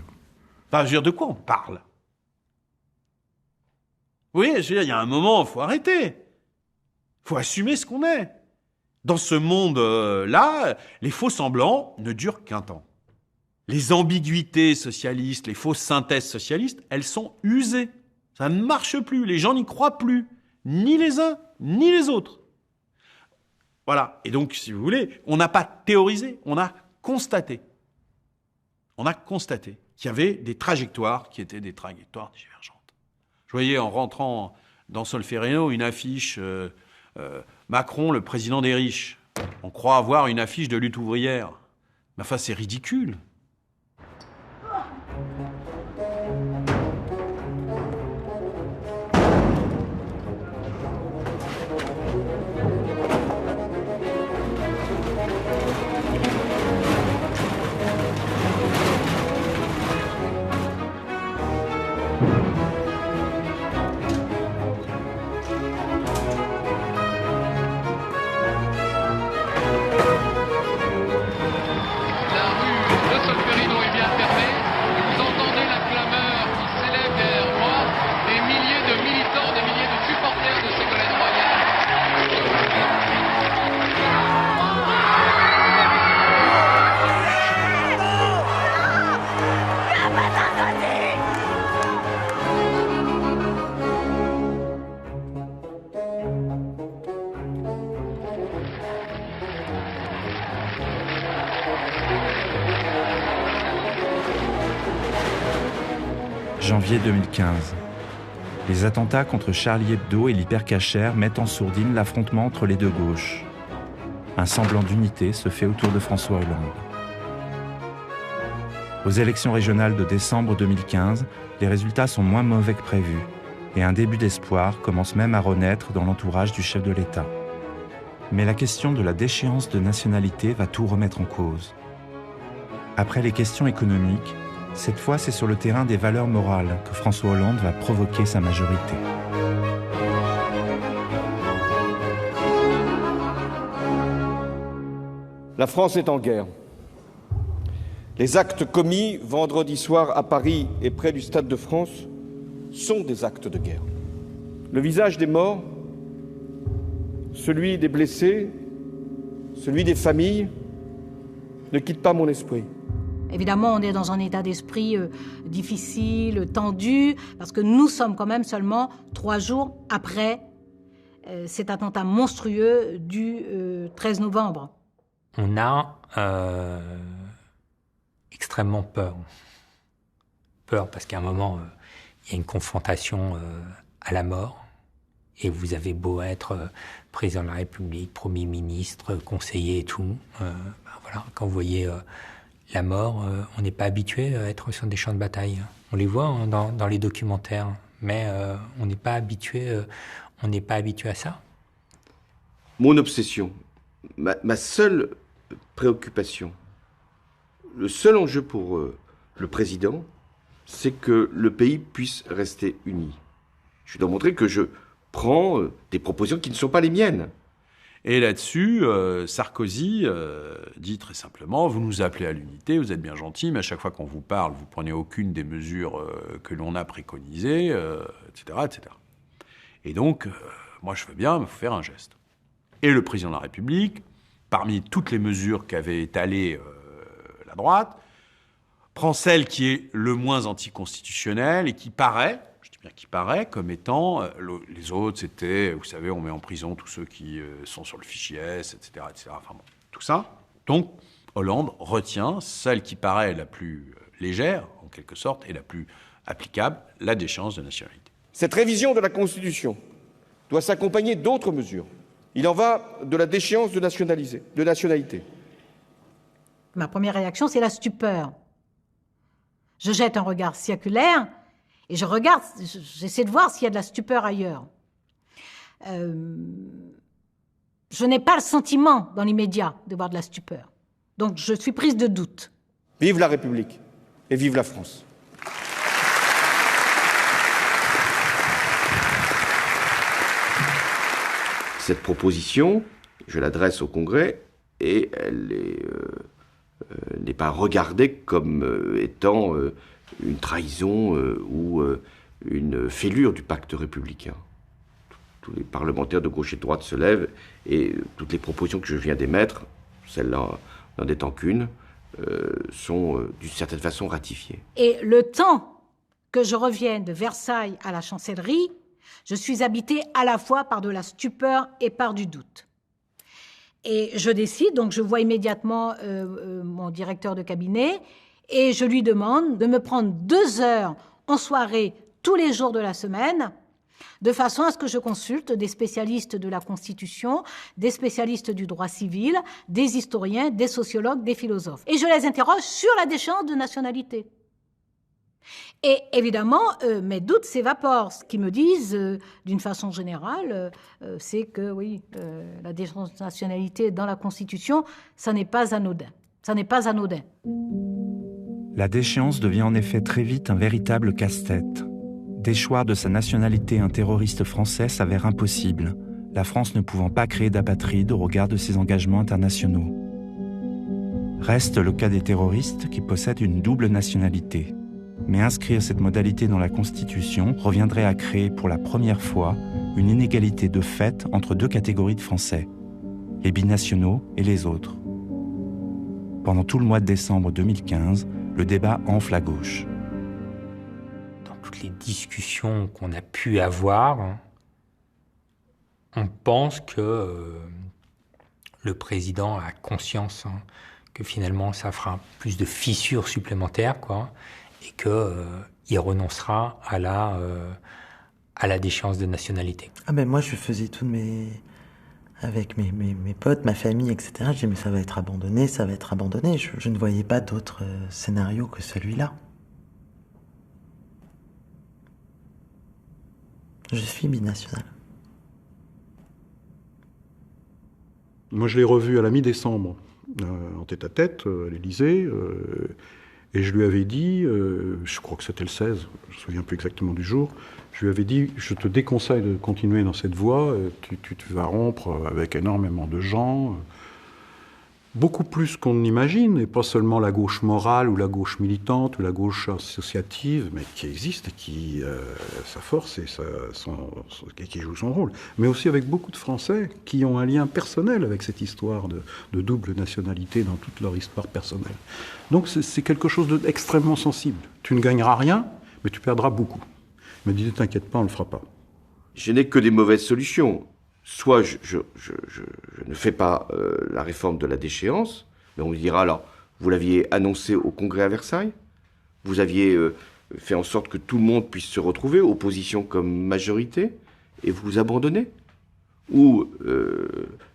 Enfin, je veux dire, de quoi on parle ? Oui, je veux dire, il y a un moment, il faut arrêter. Il faut assumer ce qu'on est. Dans ce monde-là, les faux semblants ne durent qu'un temps. Les ambiguïtés socialistes, les fausses synthèses socialistes, elles sont usées. Ça ne marche plus. Les gens n'y croient plus. Ni les uns, ni les autres. Voilà. Et donc, si vous voulez, on n'a pas théorisé, on a constaté. On a constaté qu'il y avait des trajectoires qui étaient des trajectoires divergentes. Je voyais en rentrant dans Solferino une affiche Macron, le président des riches. On croit avoir une affiche de lutte ouvrière. Mais enfin, c'est ridicule. Janvier 2015. Les attentats contre Charlie Hebdo et l'hypercacher mettent en sourdine l'affrontement entre les deux gauches. un semblant d'unité se fait autour de François Hollande. Aux élections régionales de décembre 2015, les résultats sont moins mauvais que prévu, et un début d'espoir commence même à renaître dans l'entourage du chef de l'État. Mais la question de la déchéance de nationalité va tout remettre en cause. Après les questions économiques, cette fois c'est sur le terrain des valeurs morales que François Hollande va provoquer sa majorité. La France est en guerre. Les actes commis vendredi soir à Paris et près du Stade de France sont des actes de guerre. Le visage des morts, celui des blessés, celui des familles, ne quitte pas mon esprit. Évidemment, on est dans un état d'esprit difficile, tendu, parce que nous sommes quand même seulement 3 jours après cet attentat monstrueux du 13 novembre. On a extrêmement peur. Peur parce qu'à un moment, il y a une confrontation à la mort. Et vous avez beau être président de la République, Premier ministre, conseiller et tout. Voilà, quand vous voyez la mort, on n'est pas habitué à être sur des champs de bataille. On les voit hein, dans les documentaires, mais on n'est pas habitué à ça. Mon obsession, ma seule préoccupation, le seul enjeu pour le président, c'est que le pays puisse rester uni. Je dois montrer que je prends des propositions qui ne sont pas les miennes. Et là-dessus, Sarkozy dit très simplement, vous nous appelez à l'unité, vous êtes bien gentil, mais à chaque fois qu'on vous parle, vous prenez aucune des mesures que l'on a préconisées, etc., etc. Et donc, moi je veux bien, mais il faut faire un geste. Et le président de la République, parmi toutes les mesures qu'avait étalées la droite, prend celle qui est le moins anticonstitutionnelle et qui paraît, je dis bien qui paraît, comme étant, les autres c'était, vous savez, on met en prison tous ceux qui sont sur le fichier S, etc., etc. Enfin bon, tout ça. Donc, Hollande retient celle qui paraît la plus légère, en quelque sorte, et la plus applicable, la déchéance de nationalité. Cette révision de la Constitution doit s'accompagner d'autres mesures. Il en va de la déchéance de nationalité. Ma première réaction, c'est la stupeur. Je jette un regard circulaire et je regarde, j'essaie de voir s'il y a de la stupeur ailleurs. Je n'ai pas le sentiment, dans l'immédiat, de voir de la stupeur. Donc je suis prise de doute. Vive la République et vive la France. Cette proposition, je l'adresse au Congrès et elle n'est pas regardée comme étant une trahison ou une fêlure du pacte républicain. Tous les parlementaires de gauche et de droite se lèvent et toutes les propositions que je viens d'émettre, celle-là n'en étant qu'une, sont d'une certaine façon ratifiées. Et le temps que je revienne de Versailles à la chancellerie, je suis habitée à la fois par de la stupeur et par du doute. Et je décide, donc je vois immédiatement mon directeur de cabinet et je lui demande de me prendre 2 heures en soirée tous les jours de la semaine, de façon à ce que je consulte des spécialistes de la Constitution, des spécialistes du droit civil, des historiens, des sociologues, des philosophes. Et je les interroge sur la déchéance de nationalité. Et évidemment, mes doutes s'évaporent. Ce qu'ils me disent, d'une façon générale, c'est que oui, la déchéance de nationalité dans la Constitution, ça n'est pas anodin. Ça n'est pas anodin. La déchéance devient en effet très vite un véritable casse-tête. Déchoir de sa nationalité un terroriste français s'avère impossible, la France ne pouvant pas créer d'apatride au regard de ses engagements internationaux. Reste le cas des terroristes qui possèdent une double nationalité. Mais inscrire cette modalité dans la Constitution reviendrait à créer pour la première fois une inégalité de fait entre 2 catégories de Français, les binationaux et les autres. Pendant tout le mois de décembre 2015, le débat enfle à gauche. Dans toutes les discussions qu'on a pu avoir, on pense que le président a conscience que finalement ça fera plus de fissures supplémentaires, quoi. Et qu'il renoncera à la déchéance de nationalité. Ah ben moi je faisais toutes mes avec mes potes, ma famille, etc. Je disais, mais ça va être abandonné, ça va être abandonné. Je ne voyais pas d'autre scénario que celui-là. Je suis binational. Moi, je l'ai revu à la mi-décembre, en tête-à-tête, à l'Élysée, et je lui avais dit, je crois que c'était le 16, je me souviens plus exactement du jour, je lui avais dit, je te déconseille de continuer dans cette voie, tu vas rompre avec énormément de gens, beaucoup plus qu'on n'imagine, et pas seulement la gauche morale ou la gauche militante ou la gauche associative, mais qui existe et qui sa force et qui joue son rôle. Mais aussi avec beaucoup de Français qui ont un lien personnel avec cette histoire de double nationalité dans toute leur histoire personnelle. Donc c'est quelque chose d'extrêmement sensible. Tu ne gagneras rien, mais tu perdras beaucoup. Mais dis, ne t'inquiète pas, on ne le fera pas. Je n'ai que des mauvaises solutions. Soit je ne fais pas la réforme de la déchéance, mais on me dira alors, vous l'aviez annoncé au Congrès à Versailles, vous aviez fait en sorte que tout le monde puisse se retrouver, opposition comme majorité, et vous vous abandonnez. Ou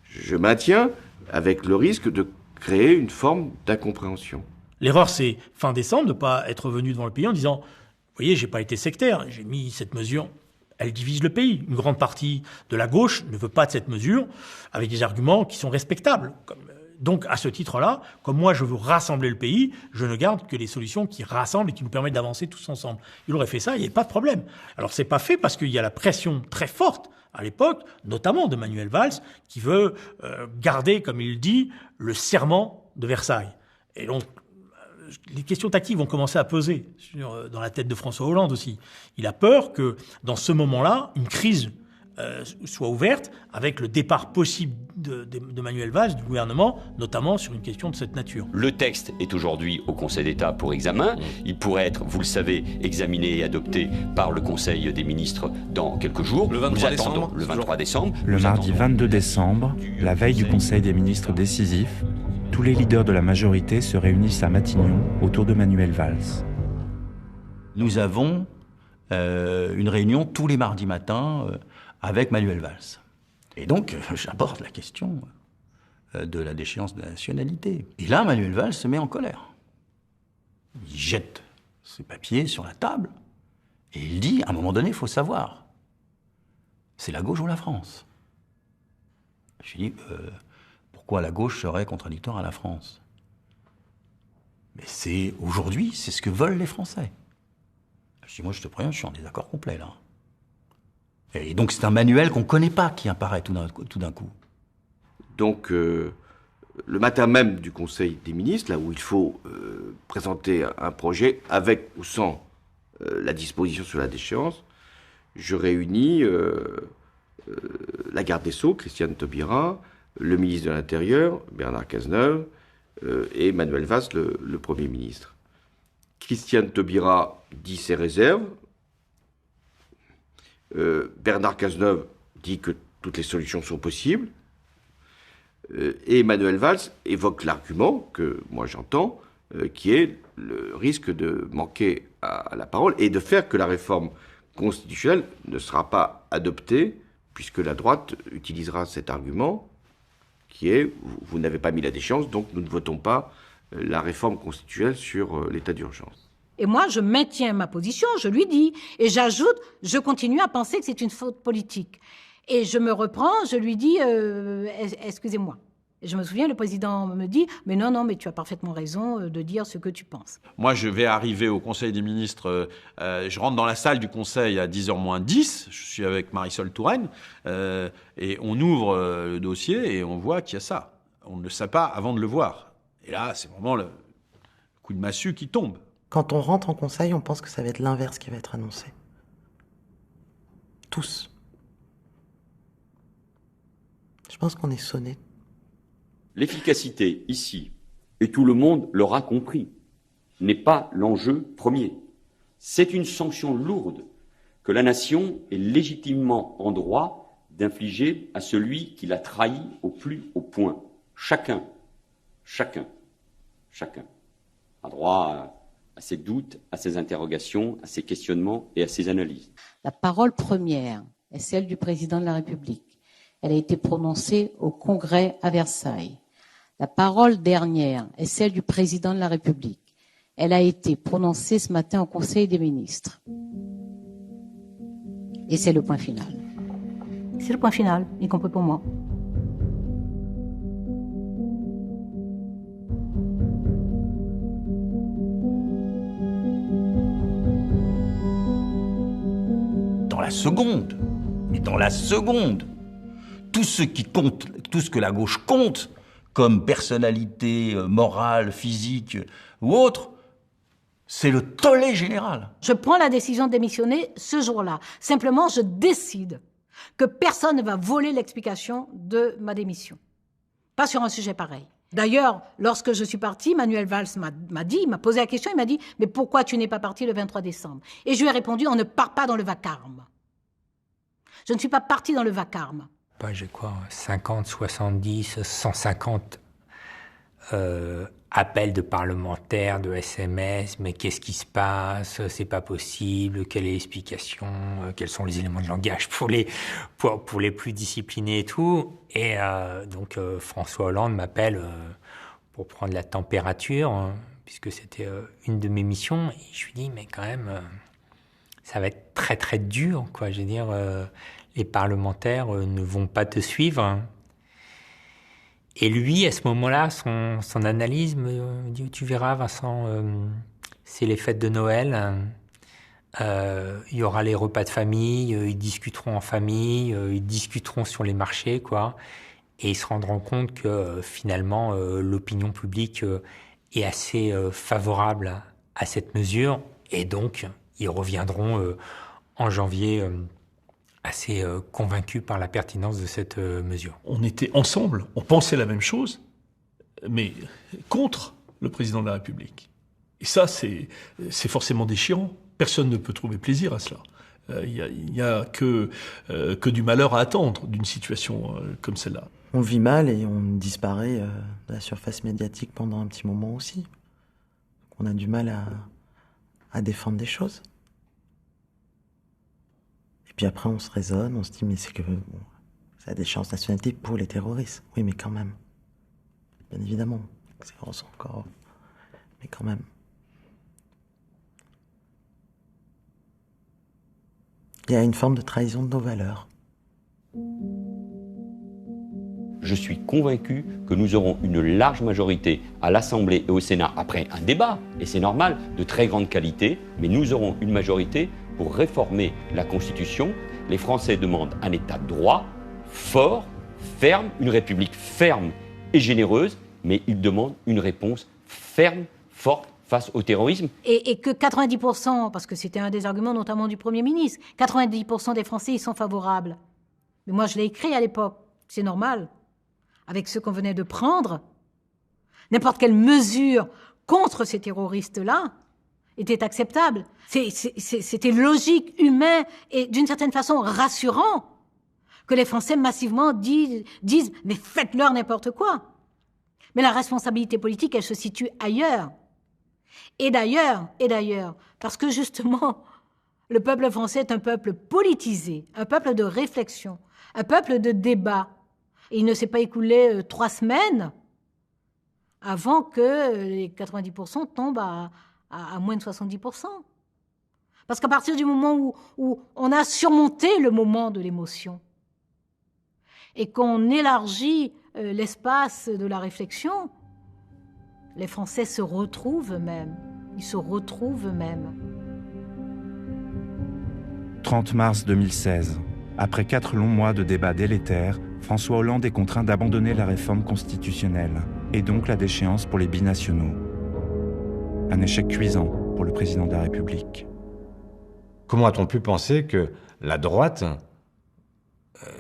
je maintiens avec le risque de créer une forme d'incompréhension. L'erreur, c'est fin décembre de ne pas être venu devant le pays en disant, vous voyez, j'ai pas été sectaire, j'ai mis cette mesure. Elle divise le pays. Une grande partie de la gauche ne veut pas de cette mesure, avec des arguments qui sont respectables. Donc, à ce titre-là, comme moi je veux rassembler le pays, je ne garde que les solutions qui rassemblent et qui nous permettent d'avancer tous ensemble. Il aurait fait ça, il n'y avait pas de problème. Alors, c'est pas fait parce qu'il y a la pression très forte, à l'époque, notamment de Manuel Valls, qui veut garder, comme il dit, le serment de Versailles. Et donc, les questions tactiques vont commencer à peser dans la tête de François Hollande aussi. Il a peur que, dans ce moment-là, une crise soit ouverte avec le départ possible de Manuel Valls, du gouvernement, notamment sur une question de cette nature. Le texte est aujourd'hui au Conseil d'État pour examen. Il pourrait être, vous le savez, examiné et adopté par le Conseil des ministres dans quelques jours. Le 23 décembre. Le 23 décembre. Le mardi 22 décembre, la veille du Conseil des ministres décisif, tous les leaders de la majorité se réunissent à Matignon autour de Manuel Valls. Nous avons une réunion tous les mardis matins avec Manuel Valls. Et donc, j'aborde la question de la déchéance de la nationalité. Et là, Manuel Valls se met en colère. Il jette ses papiers sur la table et il dit, à un moment donné, il faut savoir, c'est la gauche ou la France. Je lui dis, pourquoi la gauche serait contradictoire à la France? Mais aujourd'hui, c'est ce que veulent les Français. Je dis, moi, je te préviens, je suis en désaccord complet, là. Et donc, c'est un manuel qu'on ne connaît pas qui apparaît tout d'un coup. Donc, le matin même du Conseil des ministres, là où il faut présenter un projet avec ou sans la disposition sur la déchéance, je réunis la garde des Sceaux, Christiane Taubira, le ministre de l'Intérieur, Bernard Cazeneuve, et Manuel Valls, le Premier ministre. Christiane Taubira dit ses réserves. Bernard Cazeneuve dit que toutes les solutions sont possibles. Et Manuel Valls évoque l'argument que moi j'entends, qui est le risque de manquer à la parole et de faire que la réforme constitutionnelle ne sera pas adoptée, puisque la droite utilisera cet argument qui est « vous n'avez pas mis la déchéance, donc nous ne votons pas la réforme constitutionnelle sur l'état d'urgence ». Et moi, je maintiens ma position, je lui dis. Et j'ajoute, je continue à penser que c'est une faute politique. Et je me reprends, je lui dis, excusez-moi. Et je me souviens, le président me dit, mais non, mais tu as parfaitement raison de dire ce que tu penses. Moi, je vais arriver au Conseil des ministres, je rentre dans la salle du Conseil à 10h moins 10, je suis avec Marisol Touraine, et on ouvre le dossier et on voit qu'il y a ça. On ne le sait pas avant de le voir. Et là, c'est vraiment le coup de massue qui tombe. Quand on rentre en Conseil, on pense que ça va être l'inverse qui va être annoncé. Tous. Je pense qu'on est sonnés. L'efficacité ici, et tout le monde l'aura compris, n'est pas l'enjeu premier. C'est une sanction lourde que la nation est légitimement en droit d'infliger à celui qui l'a trahi au plus haut point. Chacun a droit à ses doutes, à ses interrogations, à ses questionnements et à ses analyses. La parole première est celle du président de la République. Elle a été prononcée au Congrès à Versailles. La parole dernière est celle du président de la République. Elle a été prononcée ce matin au Conseil des ministres. Et c'est le point final. C'est le point final, y compris pour moi. Dans la seconde, tout ce qui compte, tout ce que la gauche compte, comme personnalité morale, physique ou autre, c'est le tollé général. Je prends la décision de démissionner ce jour-là. Simplement, je décide que personne ne va voler l'explication de ma démission. Pas sur un sujet pareil. D'ailleurs, lorsque je suis partie, Manuel Valls m'a posé la question, il m'a dit « Mais pourquoi tu n'es pas partie le 23 décembre ?» Et je lui ai répondu « On ne part pas dans le vacarme. » Je ne suis pas partie dans le vacarme. J'ai quoi, 50, 70, 150 appels de parlementaires, de SMS, mais qu'est-ce qui se passe? C'est pas possible, quelle est l'explication? Quels sont les éléments de langage pour les plus disciplinés et tout? Et donc François Hollande m'appelle pour prendre la température, hein, puisque c'était une de mes missions, et je lui dis, mais quand même, ça va être très très dur, quoi. Je veux dire, les parlementaires ne vont pas te suivre, hein. Et lui, à ce moment-là, son analyse me dit, tu verras, Vincent, c'est les fêtes de Noël, il y aura les repas de famille, ils discuteront en famille, ils discuteront sur les marchés, quoi. Et ils se rendront compte que finalement, l'opinion publique est assez favorable à cette mesure. Et donc, ils reviendront en janvier assez convaincu par la pertinence de cette mesure. On était ensemble, on pensait la même chose, mais contre le président de la République. Et ça, c'est forcément déchirant. Personne ne peut trouver plaisir à cela. Il n'y a que du malheur à attendre d'une situation comme celle-là. On vit mal et on disparaît de la surface médiatique pendant un petit moment aussi. On a du mal à défendre des choses. Puis après, on se raisonne, on se dit, mais c'est que ça a des chances de nationalité pour les terroristes. Oui, mais quand même. Bien évidemment. C'est encore. Mais quand même. Il y a une forme de trahison de nos valeurs. Je suis convaincu que nous aurons une large majorité à l'Assemblée et au Sénat après un débat, et c'est normal, de très grande qualité, mais nous aurons une majorité pour réformer la Constitution. Les Français demandent un État de droit, fort, ferme, une République ferme et généreuse, mais ils demandent une réponse ferme, forte, face au terrorisme. Et que 90%, parce que c'était un des arguments notamment du Premier ministre, 90% des Français y sont favorables. Mais moi, je l'ai écrit à l'époque, c'est normal. Avec ce qu'on venait de prendre, n'importe quelle mesure contre ces terroristes-là était acceptable. C'était logique, humain et d'une certaine façon rassurant que les Français massivement disent « mais faites-leur n'importe quoi ». Mais la responsabilité politique, elle se situe ailleurs. Et d'ailleurs, parce que justement, le peuple français est un peuple politisé, un peuple de réflexion, un peuple de débat. Et il ne s'est pas écoulé 3 semaines avant que les 90% tombent à moins de 70%. Parce qu'à partir du moment où on a surmonté le moment de l'émotion et qu'on élargit l'espace de la réflexion, les Français se retrouvent eux-mêmes. Ils se retrouvent eux-mêmes. 30 mars 2016. Après 4 longs mois de débats délétères, François Hollande est contraint d'abandonner la réforme constitutionnelle et donc la déchéance pour les binationaux. Un échec cuisant pour le président de la République. Comment a-t-on pu penser que la droite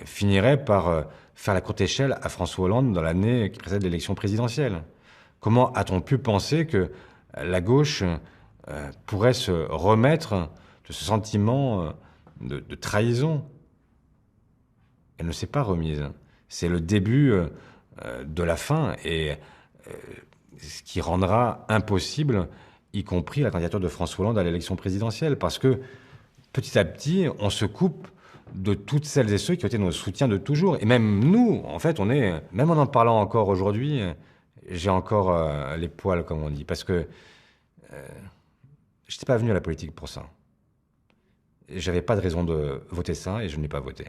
finirait par faire la courte échelle à François Hollande dans l'année qui précède l'élection présidentielle? Comment a-t-on pu penser que la gauche pourrait se remettre de ce sentiment de trahison? Elle ne s'est pas remise. C'est le début de la fin et ce qui rendra impossible, y compris la candidature de François Hollande à l'élection présidentielle, parce que petit à petit, on se coupe de toutes celles et ceux qui ont été nos soutiens de toujours. Et même nous, en fait, même en parlant encore aujourd'hui, j'ai encore les poils, comme on dit, parce que je n'étais pas venu à la politique pour ça. J'avais pas de raison de voter ça et je n'ai pas voté.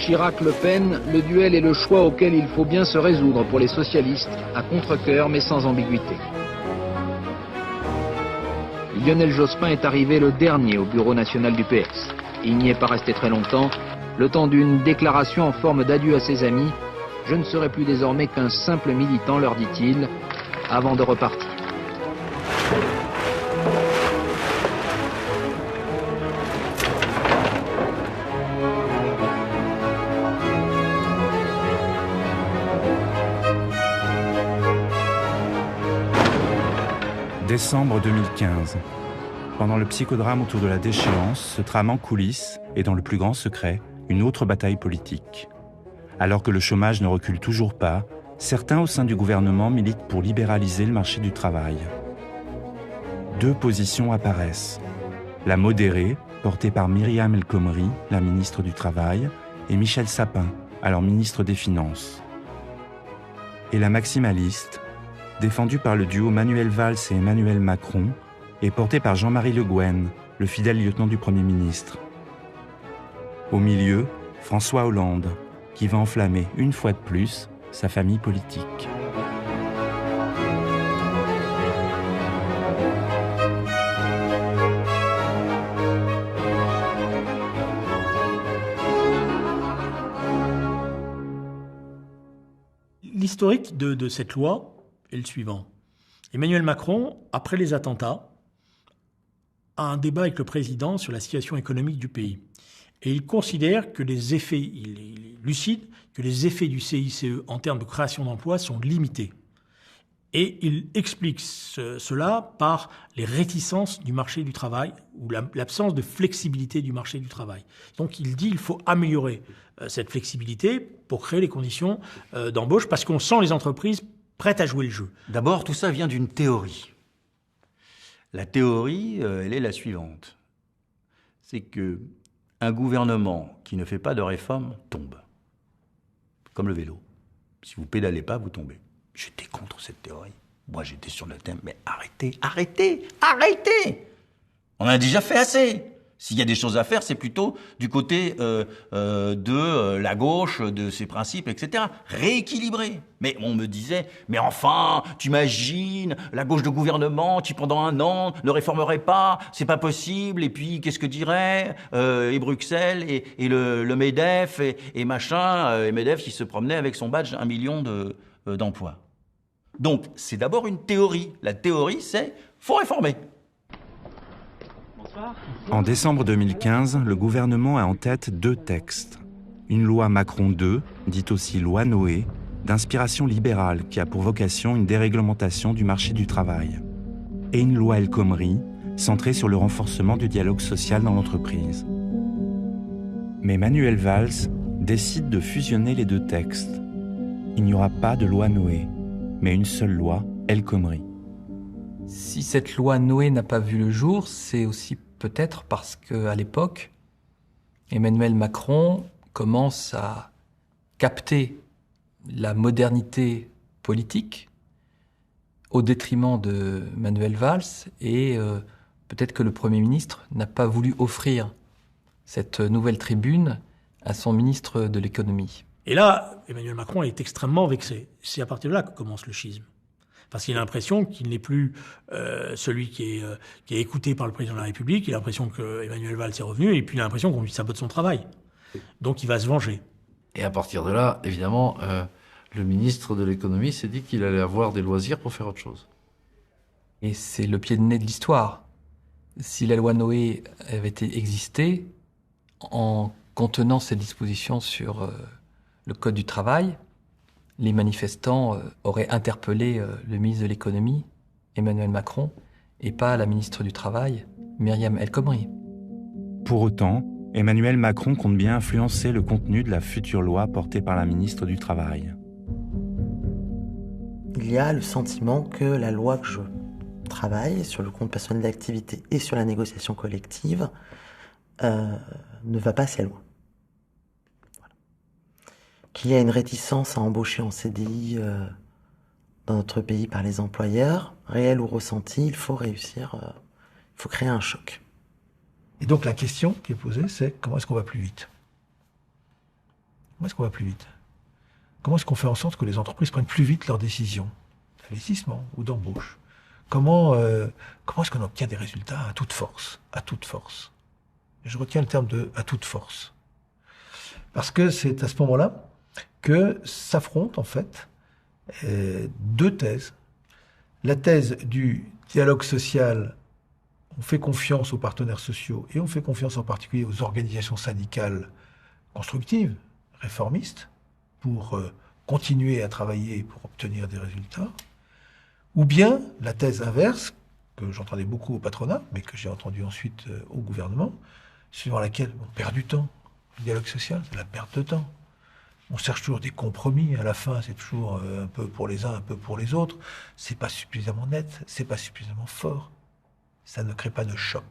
Chirac-Le Pen, le duel est le choix auquel il faut bien se résoudre pour les socialistes, à contre-cœur mais sans ambiguïté. Lionel Jospin est arrivé le dernier au bureau national du PS. Il n'y est pas resté très longtemps, le temps d'une déclaration en forme d'adieu à ses amis. Je ne serai plus désormais qu'un simple militant, leur dit-il, avant de repartir. Décembre 2015. Pendant le psychodrame autour de la déchéance, se trame en coulisses, et dans le plus grand secret, une autre bataille politique. Alors que le chômage ne recule toujours pas, certains au sein du gouvernement militent pour libéraliser le marché du travail. Deux positions apparaissent. La modérée, portée par Myriam El Khomri, la ministre du Travail, et Michel Sapin, alors ministre des Finances. Et la maximaliste, défendue par le duo Manuel Valls et Emmanuel Macron, et portée par Jean-Marie Le Guen, le fidèle lieutenant du Premier ministre. Au milieu, François Hollande, qui va enflammer une fois de plus sa famille politique. L'historique de cette loi est le suivant. Emmanuel Macron, après les attentats, a un débat avec le président sur la situation économique du pays. Et il considère que les effets, il est lucide, que les effets du CICE en termes de création d'emplois sont limités. Et il explique cela par les réticences du marché du travail ou l'absence de flexibilité du marché du travail. Donc il dit qu'il faut améliorer cette flexibilité pour créer les conditions d'embauche parce qu'on sent les entreprises prêtes à jouer le jeu. D'abord, tout ça vient d'une théorie. La théorie, elle est la suivante. C'est que un gouvernement qui ne fait pas de réforme tombe. Comme le vélo. Si vous pédalez pas, vous tombez. J'étais contre cette théorie. Moi, j'étais sur le thème, mais arrêtez. On en a déjà fait assez. S'il y a des choses à faire, c'est plutôt du côté de la gauche, de ses principes, etc. Rééquilibrer. Mais on me disait, mais enfin, t'imagines, la gauche de gouvernement qui pendant 1 an ne réformerait pas, c'est pas possible, et puis qu'est-ce que dirait et Bruxelles, et le MEDEF, et machin, et MEDEF qui se promenait avec son badge 1 million d'emplois. Donc, c'est d'abord une théorie. La théorie, c'est, faut réformer. En décembre 2015, le gouvernement a en tête 2 textes. Une loi Macron 2, dite aussi loi Noé, d'inspiration libérale qui a pour vocation une déréglementation du marché du travail. Et une loi El Khomri, centrée sur le renforcement du dialogue social dans l'entreprise. Mais Manuel Valls décide de fusionner les 2 textes. Il n'y aura pas de loi Noé, mais une seule loi El Khomri. Si cette loi Noé n'a pas vu le jour, c'est aussi peut-être parce qu'à l'époque, Emmanuel Macron commence à capter la modernité politique au détriment de Manuel Valls et peut-être que le Premier ministre n'a pas voulu offrir cette nouvelle tribune à son ministre de l'économie. Et là, Emmanuel Macron est extrêmement vexé. C'est à partir de là que commence le schisme. Parce qu'il a l'impression qu'il n'est plus celui qui est écouté par le président de la République. Il a l'impression qu'Emmanuel Valls est revenu et puis il a l'impression qu'on lui sabote son travail. Donc il va se venger. Et à partir de là, évidemment, le ministre de l'économie s'est dit qu'il allait avoir des loisirs pour faire autre chose. Et c'est le pied de nez de l'histoire. Si la loi Noé avait existé, en contenant ses dispositions sur le Code du travail, les manifestants auraient interpellé le ministre de l'économie, Emmanuel Macron, et pas la ministre du Travail, Myriam El Khomri. Pour autant, Emmanuel Macron compte bien influencer le contenu de la future loi portée par la ministre du Travail. il y a le sentiment que la loi que je travaille sur le compte personnel d'activité et sur la négociation collective ne va pas assez loin. Voilà. Qu'il y a une réticence à embaucher en CDI dans notre pays par les employeurs, réel ou ressenti, il faut réussir, il faut créer un choc. Et donc la question qui est posée, c'est comment est-ce qu'on va plus vite ? Comment est-ce qu'on va plus vite ? Comment est-ce qu'on fait en sorte que les entreprises prennent plus vite leurs décisions d'investissement ou d'embauche ? Comment est-ce qu'on obtient des résultats à toute force ? À toute force. Et je retiens le terme de « à toute force ». Parce que c'est à ce moment-là que s'affrontent en fait deux thèses. La thèse du dialogue social, on fait confiance aux partenaires sociaux et on fait confiance en particulier aux organisations syndicales constructives, réformistes, pour continuer à travailler pour obtenir des résultats. Ou bien la thèse inverse, que j'entendais beaucoup au patronat, mais que j'ai entendu ensuite au gouvernement, suivant laquelle on perd du temps. Le dialogue social, c'est la perte de temps. On cherche toujours des compromis. À la fin, c'est toujours un peu pour les uns, un peu pour les autres. C'est pas suffisamment net, c'est pas suffisamment fort. Ça ne crée pas de choc.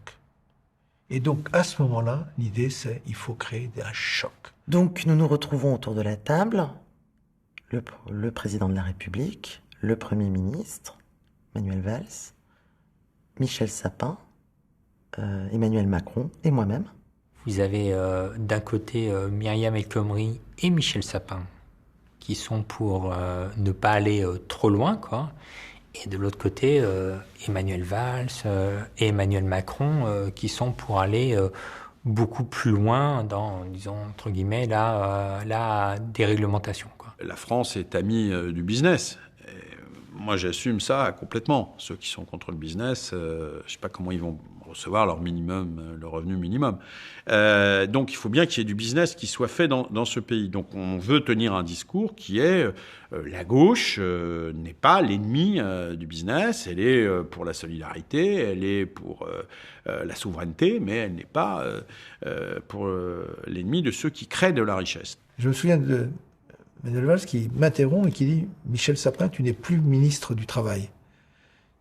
Et donc, à ce moment-là, l'idée, c'est il faut créer un choc. Donc, nous nous retrouvons autour de la table, le président de la République, le Premier ministre, Manuel Valls, Michel Sapin, Emmanuel Macron et moi-même. Vous avez d'un côté Myriam El Khomri et Michel Sapin, qui sont pour ne pas aller trop loin, quoi. Et de l'autre côté, Emmanuel Valls et Emmanuel Macron, qui sont pour aller beaucoup plus loin dans, disons, entre guillemets, la déréglementation, quoi. La France est amie du business. Moi, j'assume ça complètement. Ceux qui sont contre le business, je ne sais pas comment ils vont recevoir leur minimum, leur revenu minimum. Donc, il faut bien qu'il y ait du business qui soit fait dans ce pays. Donc, on veut tenir un discours qui est la gauche n'est pas l'ennemi du business. Elle est pour la solidarité, elle est pour la souveraineté, mais elle n'est pas pour l'ennemi de ceux qui créent de la richesse. Je me souviens de Manuel Valls qui m'interrompt et qui dit « Michel Sapin, tu n'es plus ministre du Travail.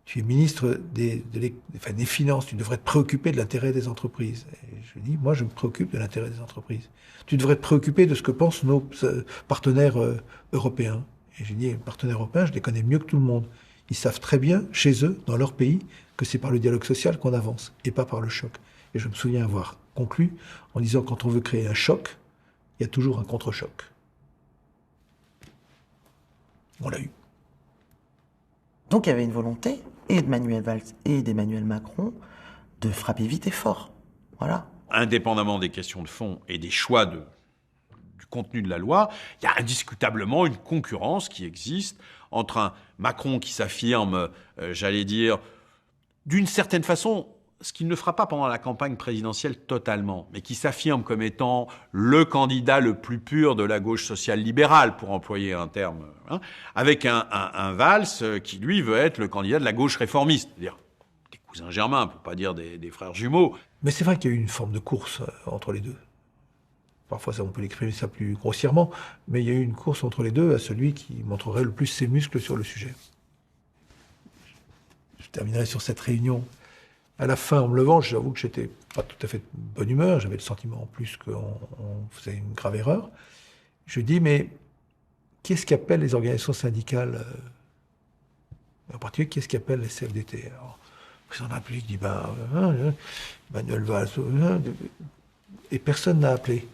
Tu es ministre des Finances. Tu devrais te préoccuper de l'intérêt des entreprises. » Et je lui dis « Moi, je me préoccupe de l'intérêt des entreprises. Tu devrais te préoccuper de ce que pensent nos partenaires européens. » Et j'ai dit « Les partenaires européens, je les connais mieux que tout le monde. Ils savent très bien, chez eux, dans leur pays, que c'est par le dialogue social qu'on avance et pas par le choc. » Et je me souviens avoir conclu en disant « Quand on veut créer un choc, il y a toujours un contre-choc. » On l'a eu. Donc il y avait une volonté, et de Manuel Valls et d'Emmanuel Macron, de frapper vite et fort. Voilà. Indépendamment des questions de fond et des choix du contenu de la loi, il y a indiscutablement une concurrence qui existe entre un Macron qui s'affirme, j'allais dire, d'une certaine façon, ce qu'il ne fera pas pendant la campagne présidentielle totalement, mais qui s'affirme comme étant le candidat le plus pur de la gauche sociale-libérale, pour employer un terme, avec un Valls qui, lui, veut être le candidat de la gauche réformiste, c'est-à-dire des cousins germains, pour pas dire des frères jumeaux. Mais c'est vrai qu'il y a eu une forme de course entre les deux. Parfois, on peut l'exprimer ça plus grossièrement, mais il y a eu une course entre les deux à celui qui montrerait le plus ses muscles sur le sujet. Je terminerai sur cette réunion. À la fin, en me levant, j'avoue que j'étais pas tout à fait de bonne humeur. J'avais le sentiment en plus qu'on faisait une grave erreur. Je dis, mais qu'est-ce qu'appellent les organisations syndicales, en particulier, qu'est-ce qu'appellent les CFDT? Alors, le président de la République dit, Manuel Valls, et personne n'a appelé.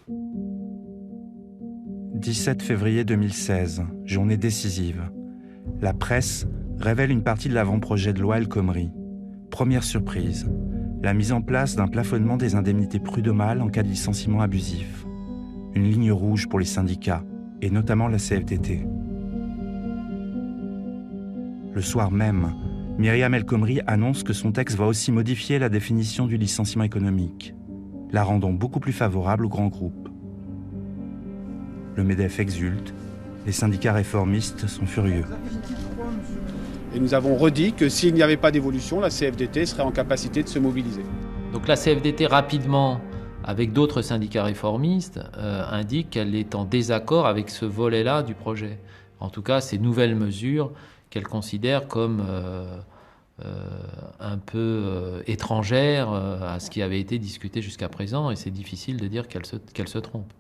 17 février 2016, journée décisive. La presse révèle une partie de l'avant-projet de loi El Khomri. Première surprise, la mise en place d'un plafonnement des indemnités prud'homales en cas de licenciement abusif. Une ligne rouge pour les syndicats, et notamment la CFDT. Le soir même, Myriam El Khomri annonce que son texte va aussi modifier la définition du licenciement économique, la rendant beaucoup plus favorable aux grands groupes. Le MEDEF exulte, les syndicats réformistes sont furieux. Et nous avons redit que s'il n'y avait pas d'évolution, la CFDT serait en capacité de se mobiliser. Donc la CFDT, rapidement, avec d'autres syndicats réformistes, indique qu'elle est en désaccord avec ce volet-là du projet. En tout cas, ces nouvelles mesures qu'elle considère comme un peu étrangère à ce qui avait été discuté jusqu'à présent, et c'est difficile de dire qu'elle se trompe.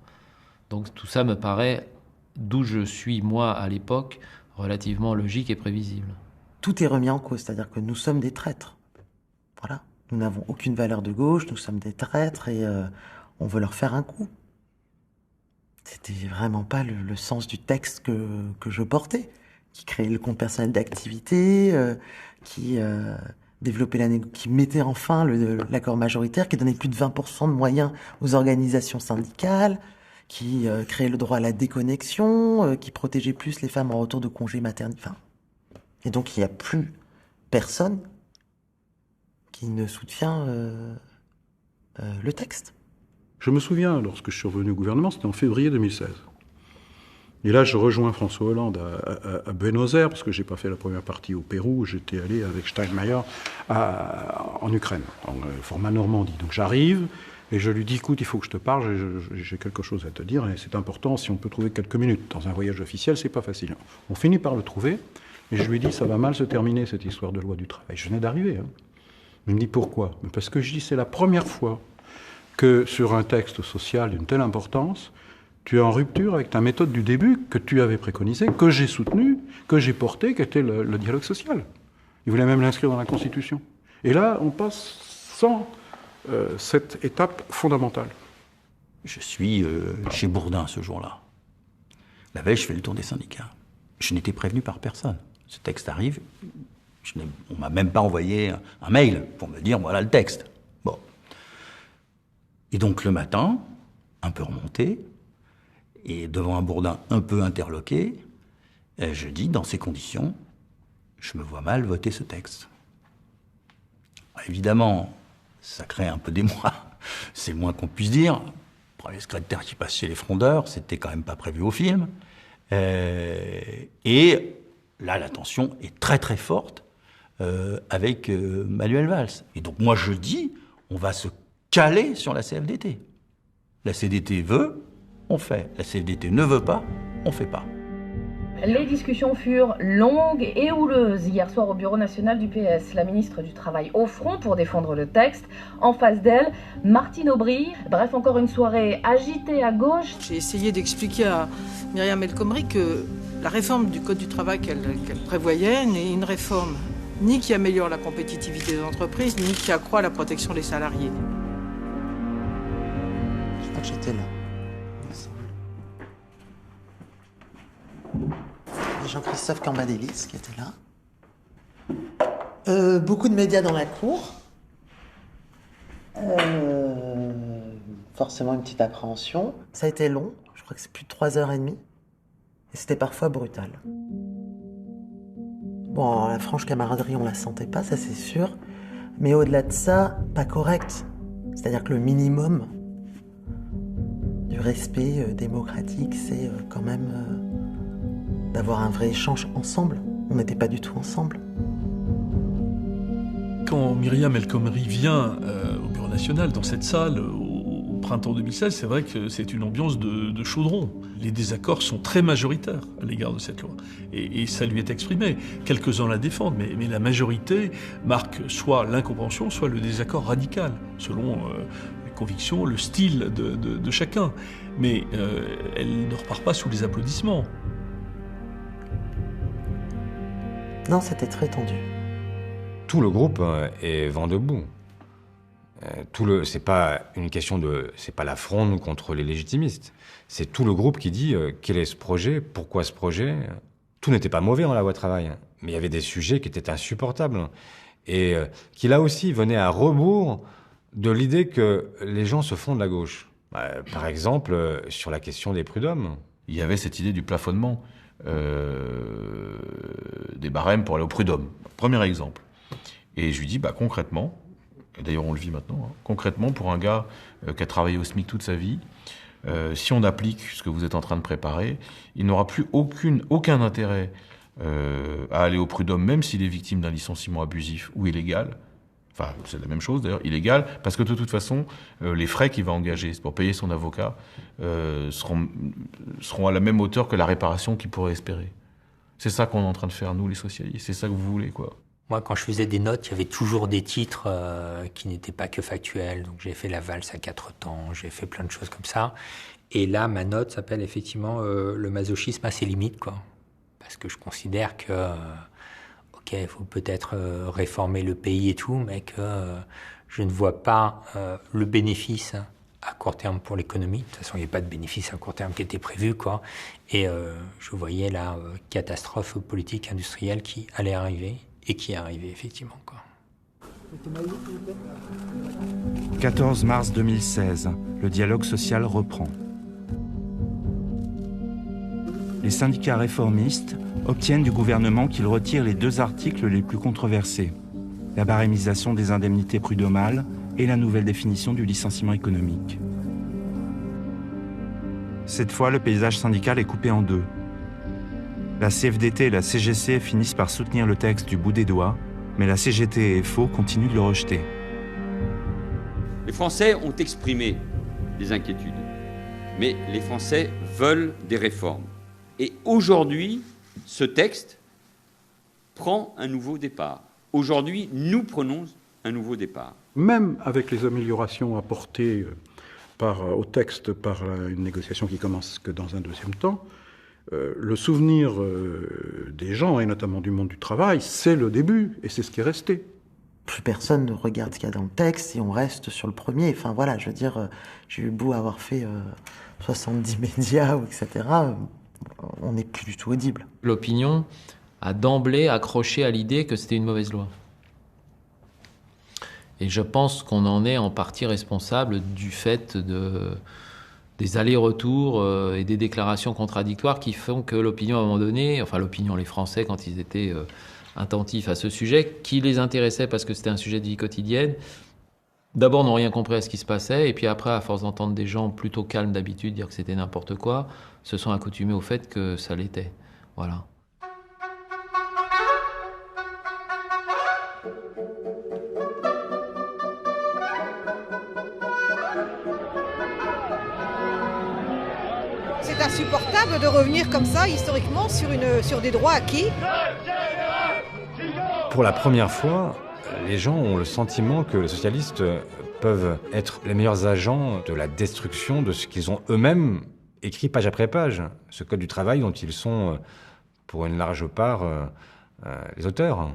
Donc tout ça me paraît, d'où je suis moi à l'époque, relativement logique et prévisible. Tout est remis en cause, c'est-à-dire que nous sommes des traîtres. Voilà. Nous n'avons aucune valeur de gauche, nous sommes des traîtres et on veut leur faire un coup. C'était vraiment pas le sens du texte que je portais, qui créait le compte personnel d'activité, qui développait qui mettait enfin l'accord majoritaire, qui donnait plus de 20% de moyens aux organisations syndicales, qui créait le droit à la déconnexion, qui protégeait plus les femmes en retour de congé maternité. Enfin, et donc il n'y a plus personne qui ne soutient le texte. Je me souviens, lorsque je suis revenu au gouvernement, c'était en février 2016. Et là, je rejoins François Hollande à Buenos Aires, parce que j'ai pas fait la première partie au Pérou, j'étais allé avec Steinmeier en Ukraine, en format Normandie. Donc j'arrive, et je lui dis, écoute, il faut que je te parle, j'ai quelque chose à te dire, et c'est important, si on peut trouver quelques minutes. Dans un voyage officiel, c'est pas facile. On finit par le trouver, et je lui dis, ça va mal se terminer, cette histoire de loi du travail. Je venais d'arriver. Hein. Il me dit, pourquoi? Parce que je dis, c'est la première fois que sur un texte social d'une telle importance, tu es en rupture avec ta méthode du début que tu avais préconisée, que j'ai soutenue, que j'ai portée, qui était le dialogue social. Il voulait même l'inscrire dans la Constitution. Et là, on passe sans cette étape fondamentale. Je suis chez Bourdin ce jour-là. La veille, je fais le tour des syndicats. Je n'étais prévenu par personne. Ce texte arrive, on ne m'a même pas envoyé un mail pour me dire, voilà le texte. Bon. Et donc le matin, un peu remonté, et devant un Bourdin un peu interloqué, je dis, dans ces conditions, je me vois mal voter ce texte. Évidemment, ça crée un peu d'émoi, c'est le moins qu'on puisse dire. Le premier secrétaire qui passe chez les frondeurs, c'était quand même pas prévu au film. Et là, la tension est très très forte avec Manuel Valls. Et donc moi je dis, on va se caler sur la CFDT. La CFDT veut, on fait. La CFDT ne veut pas, on fait pas. Les discussions furent longues et houleuses hier soir au bureau national du PS. La ministre du Travail au front pour défendre le texte. En face d'elle, Martine Aubry. Bref, encore une soirée agitée à gauche. J'ai essayé d'expliquer à Myriam El Khomri que la réforme du Code du travail qu'elle prévoyait n'est une réforme ni qui améliore la compétitivité des entreprises, ni qui accroît la protection des salariés. Je crois que j'étais là. Jean-Christophe Cambadélis qui était là. Beaucoup de médias dans la cour. Forcément une petite appréhension. Ça a été long, je crois que c'est plus de 3h30. Et c'était parfois brutal. Bon, la franche camaraderie, on la sentait pas, ça c'est sûr. Mais au-delà de ça, pas correct. C'est-à-dire que le minimum du respect démocratique, c'est quand même d'avoir un vrai échange ensemble. On n'était pas du tout ensemble. Quand Myriam El Khomri vient au Bureau national, dans cette salle, au printemps 2016, c'est vrai que c'est une ambiance de chaudron. Les désaccords sont très majoritaires à l'égard de cette loi. Et ça lui est exprimé. Quelques-uns la défendent, mais la majorité marque soit l'incompréhension, soit le désaccord radical, selon les convictions, le style de chacun. Mais elle ne repart pas sous les applaudissements. Non, c'était très tendu. Tout le groupe est vent debout. C'est pas une question c'est pas la fronde contre les légitimistes. C'est tout le groupe qui dit quel est ce projet, pourquoi ce projet. Tout n'était pas mauvais dans la loi travail, mais il y avait des sujets qui étaient insupportables et qui là aussi venaient à rebours de l'idée que les gens se font de la gauche. Par exemple, sur la question des prud'hommes. Il y avait cette idée du plafonnement des barèmes pour aller au prud'homme. Premier exemple. Et je lui dis, concrètement, et d'ailleurs on le vit maintenant, concrètement pour un gars qui a travaillé au SMIC toute sa vie, si on applique ce que vous êtes en train de préparer, il n'aura plus aucun intérêt à aller au prud'homme, même s'il est victime d'un licenciement abusif ou illégal. Enfin, c'est la même chose d'ailleurs, illégal, parce que de toute façon, les frais qu'il va engager pour payer son avocat seront à la même hauteur que la réparation qu'il pourrait espérer. C'est ça qu'on est en train de faire, nous, les socialistes. C'est ça que vous voulez, quoi. Moi, quand je faisais des notes, il y avait toujours des titres qui n'étaient pas que factuels. Donc, j'ai fait la valse à 4 temps, j'ai fait plein de choses comme ça. Et là, ma note s'appelle effectivement le masochisme à ses limites, quoi. Parce que je considère que, ok, il faut peut-être réformer le pays et tout, mais que je ne vois pas le bénéfice à court terme pour l'économie. De toute façon, il n'y a pas de bénéfice à court terme qui était prévu, quoi. Et je voyais la catastrophe politique industrielle qui allait arriver et qui est arrivée, effectivement, quoi. 14 mars 2016, le dialogue social reprend. Les syndicats réformistes obtiennent du gouvernement qu'il retire les 2 articles les plus controversés, la barémisation des indemnités prud'homales et la nouvelle définition du licenciement économique. Cette fois, le paysage syndical est coupé en 2. La CFDT et la CGC finissent par soutenir le texte du bout des doigts, mais la CGT et FO continuent de le rejeter. Les Français ont exprimé des inquiétudes, mais les Français veulent des réformes. Et aujourd'hui, ce texte prend un nouveau départ. Aujourd'hui, nous prenons un nouveau départ. Même avec les améliorations apportées au texte par une négociation qui commence que dans un deuxième temps, le souvenir des gens, et notamment du monde du travail, c'est le début, et c'est ce qui est resté. Plus personne ne regarde ce qu'il y a dans le texte et on reste sur le premier. Enfin voilà, je veux dire, j'ai eu beau avoir fait 70 médias, etc., on n'est plus du tout audible. L'opinion a d'emblée accroché à l'idée que c'était une mauvaise loi. Et je pense qu'on en est en partie responsable du fait des allers-retours et des déclarations contradictoires qui font que l'opinion, à un moment donné, enfin l'opinion, les Français, quand ils étaient attentifs à ce sujet, qui les intéressait parce que c'était un sujet de vie quotidienne, d'abord n'ont rien compris à ce qui se passait, et puis après, à force d'entendre des gens plutôt calmes d'habitude dire que c'était n'importe quoi, se sont accoutumés au fait que ça l'était. Voilà. C'est insupportable de revenir comme ça, historiquement, sur des droits acquis. Pour la première fois, les gens ont le sentiment que les socialistes peuvent être les meilleurs agents de la destruction de ce qu'ils ont eux-mêmes écrit page après page. Ce code du travail dont ils sont, pour une large part, les auteurs.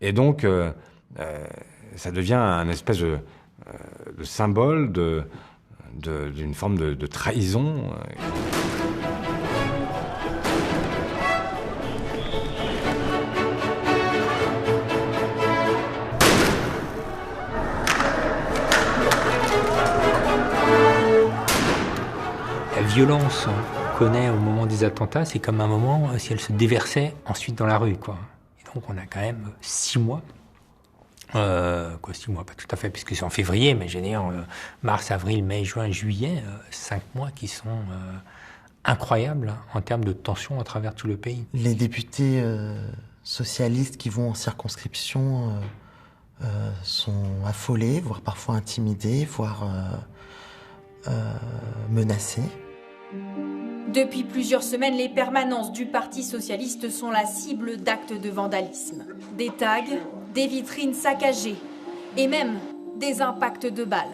Et donc, ça devient un espèce de symbole d'une forme de trahison. La violence qu'on connaît au moment des attentats, c'est comme un moment si elle se déversait ensuite dans la rue, quoi. Et donc on a quand même 6 mois. 6 mois, pas tout à fait, puisque c'est en février, mais je veux dire mars, avril, mai, juin, juillet, 5 mois qui sont incroyables en termes de tension à travers tout le pays. Les députés socialistes qui vont en circonscription sont affolés, voire parfois intimidés, voire menacés. Depuis plusieurs semaines, les permanences du Parti socialiste sont la cible d'actes de vandalisme. Des tags, des vitrines saccagées et même des impacts de balles.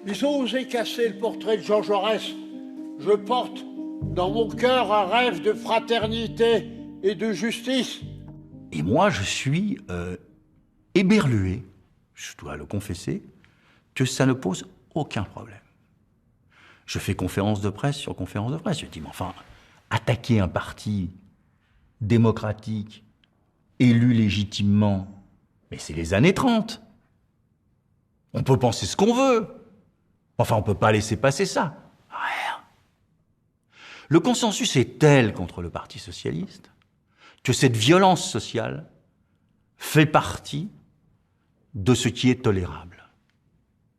Ils ont osé casser le portrait de Jean Jaurès. Je porte dans mon cœur un rêve de fraternité et de justice. Et moi, je suis éberlué, je dois le confesser, que ça ne pose aucun problème. Je fais conférence de presse sur conférence de presse. Je dis, mais enfin, attaquer un parti démocratique, élu légitimement, mais c'est les années 30. On peut penser ce qu'on veut. Enfin, on peut pas laisser passer ça. Rien. Le consensus est tel contre le Parti socialiste que cette violence sociale fait partie de ce qui est tolérable.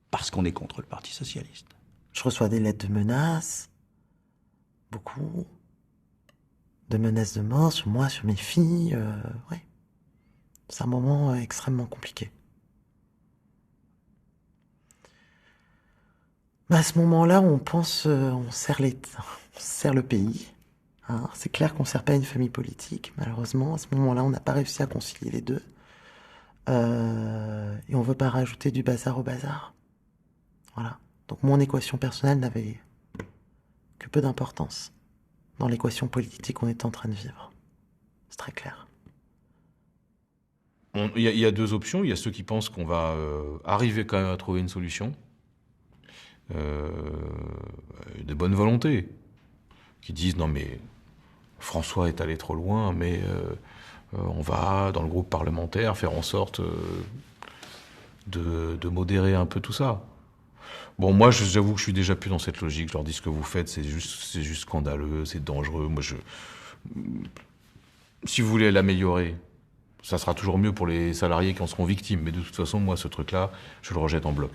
Parce qu'on est contre le Parti socialiste. Je reçois des lettres de menaces, beaucoup, de menaces de mort sur moi, sur mes filles. Ouais. C'est un moment extrêmement compliqué. À ce moment-là, on pense, on serre le pays, Hein, c'est clair qu'on ne sert pas à une famille politique, malheureusement. À ce moment-là, on n'a pas réussi à concilier les deux. Et on ne veut pas rajouter du bazar au bazar. Voilà. Donc mon équation personnelle n'avait que peu d'importance dans l'équation politique qu'on était en train de vivre. C'est très clair. Il y a deux options. Il y a ceux qui pensent qu'on va arriver quand même à trouver une solution. De bonne volonté. Qui disent non mais François est allé trop loin, mais on va dans le groupe parlementaire faire en sorte de modérer un peu tout ça. Bon, moi, j'avoue que je suis déjà plus dans cette logique. Je leur dis ce que vous faites, c'est juste scandaleux, c'est dangereux. Moi, si vous voulez l'améliorer, ça sera toujours mieux pour les salariés qui en seront victimes. Mais de toute façon, moi, ce truc-là, je le rejette en bloc.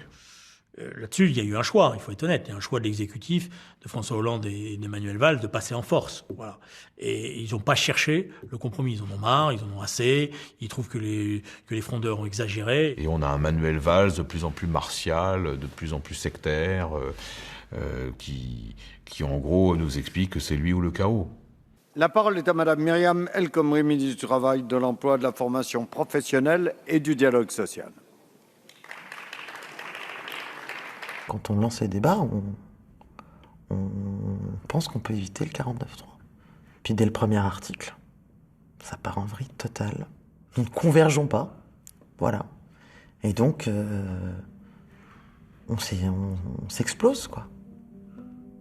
Là-dessus, il y a eu un choix, il faut être honnête. Il y a un choix de l'exécutif, de François Hollande et d'Emmanuel Valls, de passer en force. Voilà. Et ils n'ont pas cherché le compromis. Ils en ont marre, ils en ont assez. Ils trouvent que les frondeurs ont exagéré. Et on a un Manuel Valls de plus en plus martial, de plus en plus sectaire, qui en gros nous explique que c'est lui ou le chaos. La parole est à Madame Myriam El Khomri, ministre du Travail, de l'Emploi, de la Formation professionnelle et du Dialogue social. Quand on lance les débats, on pense qu'on peut éviter le 49.3. Puis dès le premier article, ça part en vrille totale. Nous ne convergeons pas. Voilà. Et donc, on s'explose, quoi.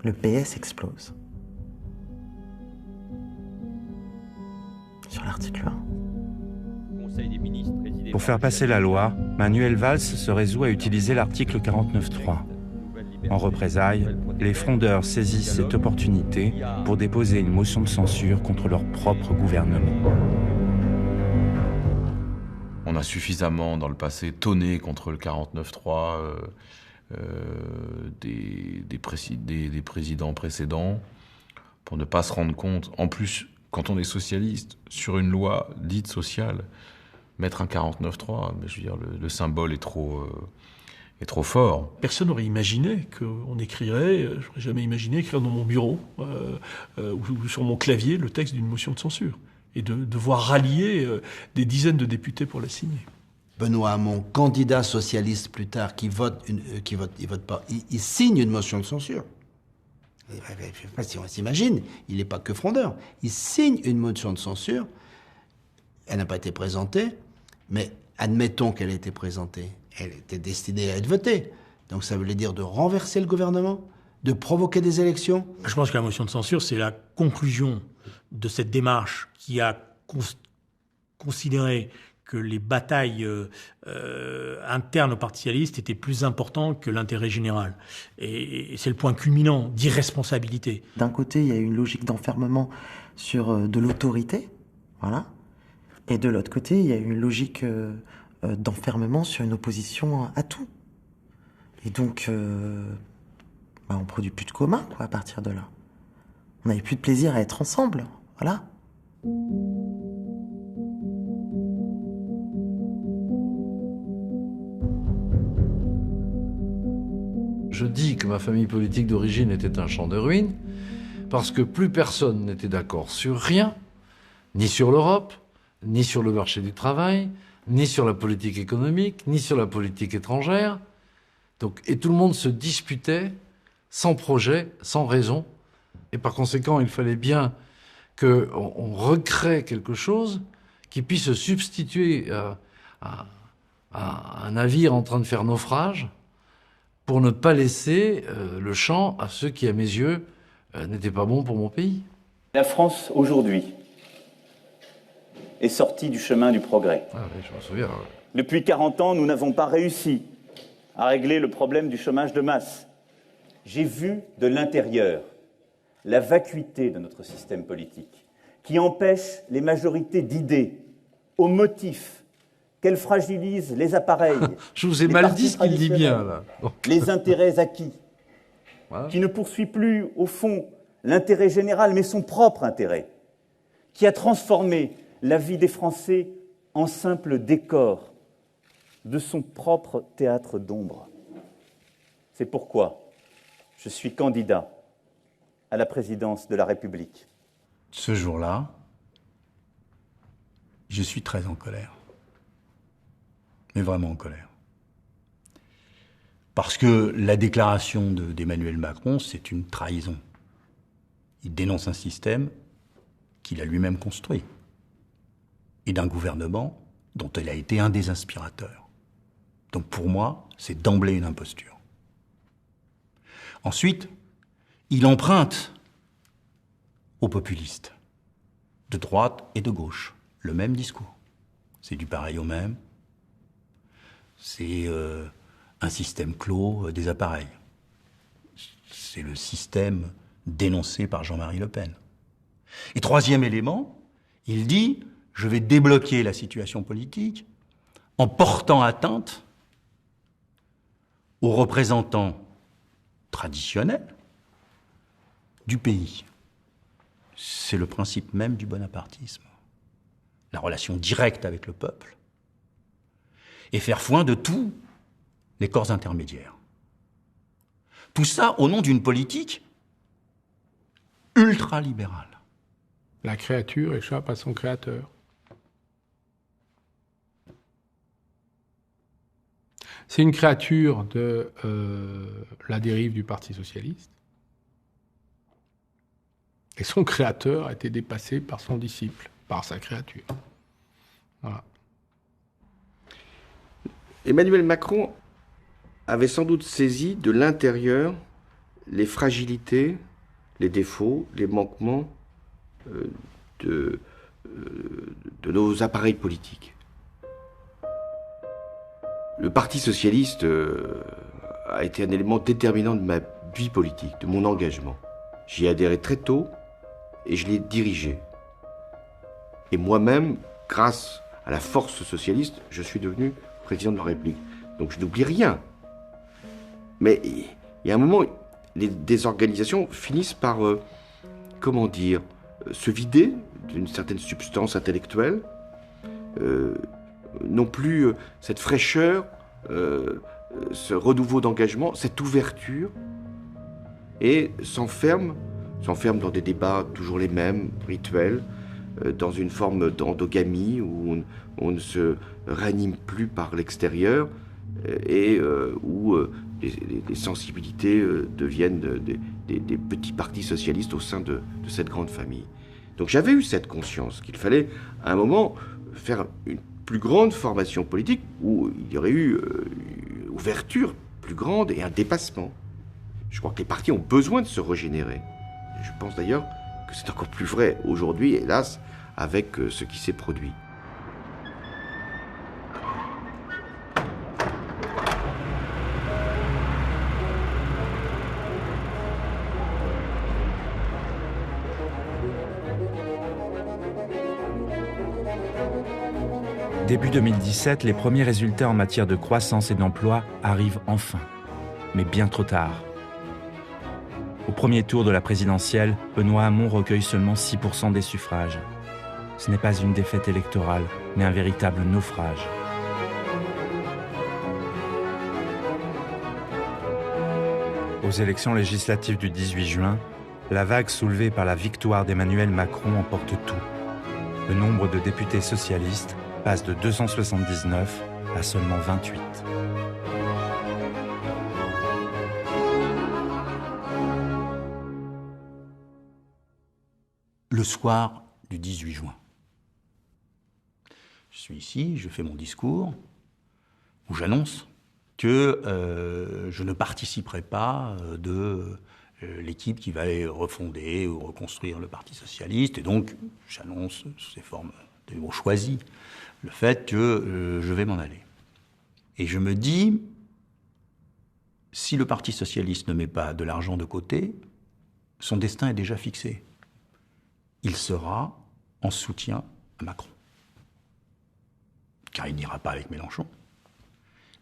Le PS explose. Sur l'article 1. Pour faire passer la loi, Manuel Valls se résout à utiliser l'article 49.3. En représailles, les frondeurs saisissent cette opportunité pour déposer une motion de censure contre leur propre gouvernement. On a suffisamment, dans le passé, tonné contre le 49.3 des présidents précédents pour ne pas se rendre compte. En plus, quand on est socialiste, sur une loi dite sociale, mettre un 49.3, mais je veux dire, le symbole est trop fort. Personne n'aurait imaginé qu'on écrirait, j'aurais jamais imaginé écrire dans mon bureau ou sur mon clavier le texte d'une motion de censure et de devoir rallier des dizaines de députés pour la signer. Benoît Hamon, candidat socialiste plus tard, il signe une motion de censure. Je ne sais pas si on s'imagine, il n'est pas que frondeur. Il signe une motion de censure. Elle n'a pas été présentée, mais admettons qu'elle ait été présentée. Elle était destinée à être votée. Donc ça voulait dire de renverser le gouvernement, de provoquer des élections. Je pense que la motion de censure, c'est la conclusion de cette démarche qui a considéré que les batailles internes au Parti socialiste étaient plus importantes que l'intérêt général. Et c'est le point culminant d'irresponsabilité. D'un côté, il y a une logique d'enfermement sur de l'autorité, voilà. Et de l'autre côté, il y a une logique d'enfermement sur une opposition à tout. Et donc, on produit plus de commun, quoi, à partir de là. On n'avait plus de plaisir à être ensemble, voilà. Je dis que ma famille politique d'origine était un champ de ruines parce que plus personne n'était d'accord sur rien, ni sur l'Europe, ni sur le marché du travail, ni sur la politique économique, ni sur la politique étrangère. Donc, et tout le monde se disputait sans projet, sans raison. Et par conséquent, il fallait bien qu'on recrée quelque chose qui puisse se substituer à un navire en train de faire naufrage pour ne pas laisser le champ à ceux qui, à mes yeux, n'étaient pas bons pour mon pays. La France, aujourd'hui, est sortie du chemin du progrès. Ah oui, je m'en souviens. Ouais. Depuis 40 ans, nous n'avons pas réussi à régler le problème du chômage de masse. J'ai vu de l'intérieur la vacuité de notre système politique qui empêche les majorités d'idées au motif qu'elles fragilisent les appareils. Je vous ai mal dit ce qu'il dit bien, là. Les intérêts acquis, voilà. Qui ne poursuit plus, au fond, l'intérêt général, mais son propre intérêt, qui a transformé la vie des Français en simple décor de son propre théâtre d'ombre. C'est pourquoi je suis candidat à la présidence de la République. Ce jour-là, je suis très en colère. Mais vraiment en colère. Parce que la déclaration d'Emmanuel Macron, c'est une trahison. Il dénonce un système qu'il a lui-même construit. Et d'un gouvernement dont il a été un des inspirateurs. Donc pour moi, c'est d'emblée une imposture. Ensuite, il emprunte aux populistes, de droite et de gauche, le même discours. C'est du pareil au même. C'est un système clos des appareils. C'est le système dénoncé par Jean-Marie Le Pen. Et troisième élément, il dit « Je vais débloquer la situation politique en portant atteinte aux représentants traditionnels du pays. » C'est le principe même du bonapartisme. La relation directe avec le peuple et faire foin de tous les corps intermédiaires. Tout ça au nom d'une politique ultralibérale. La créature échappe à son créateur. C'est une créature de la dérive du Parti socialiste. Et son créateur a été dépassé par son disciple, par sa créature. Voilà. Emmanuel Macron avait sans doute saisi de l'intérieur les fragilités, les défauts, les manquements de nos appareils politiques. Le Parti socialiste a été un élément déterminant de ma vie politique, de mon engagement. J'y ai adhéré très tôt et je l'ai dirigé. Et moi-même, grâce à la force socialiste, je suis devenu président de la République. Donc je n'oublie rien. Mais il y a un moment, les désorganisations finissent par, se vider d'une certaine substance intellectuelle, non plus cette fraîcheur, ce renouveau d'engagement, cette ouverture, et s'enferment dans des débats toujours les mêmes, rituels, dans une forme d'endogamie où on ne se ranime plus par l'extérieur et où les sensibilités deviennent des petits partis socialistes au sein de cette grande famille. Donc j'avais eu cette conscience qu'il fallait à un moment faire une plus grande formation politique où il y aurait eu une ouverture plus grande et un dépassement. Je crois que les partis ont besoin de se régénérer. Je pense d'ailleurs que c'est encore plus vrai aujourd'hui, hélas, avec ce qui s'est produit. Début 2017, les premiers résultats en matière de croissance et d'emploi arrivent enfin, mais bien trop tard. Au premier tour de la présidentielle, Benoît Hamon recueille seulement 6% des suffrages. Ce n'est pas une défaite électorale, mais un véritable naufrage. Aux élections législatives du 18 juin, la vague soulevée par la victoire d'Emmanuel Macron emporte tout. Le nombre de députés socialistes passe de 279 à seulement 28. Le soir du 18 juin. Je suis ici, je fais mon discours, où j'annonce que je ne participerai pas de l'équipe qui va refonder ou reconstruire le Parti socialiste, et donc j'annonce sous ces formes de mots choisis le fait que je vais m'en aller. Et je me dis, si le Parti socialiste ne met pas de l'argent de côté, son destin est déjà fixé. Il sera en soutien à Macron. Car il n'ira pas avec Mélenchon.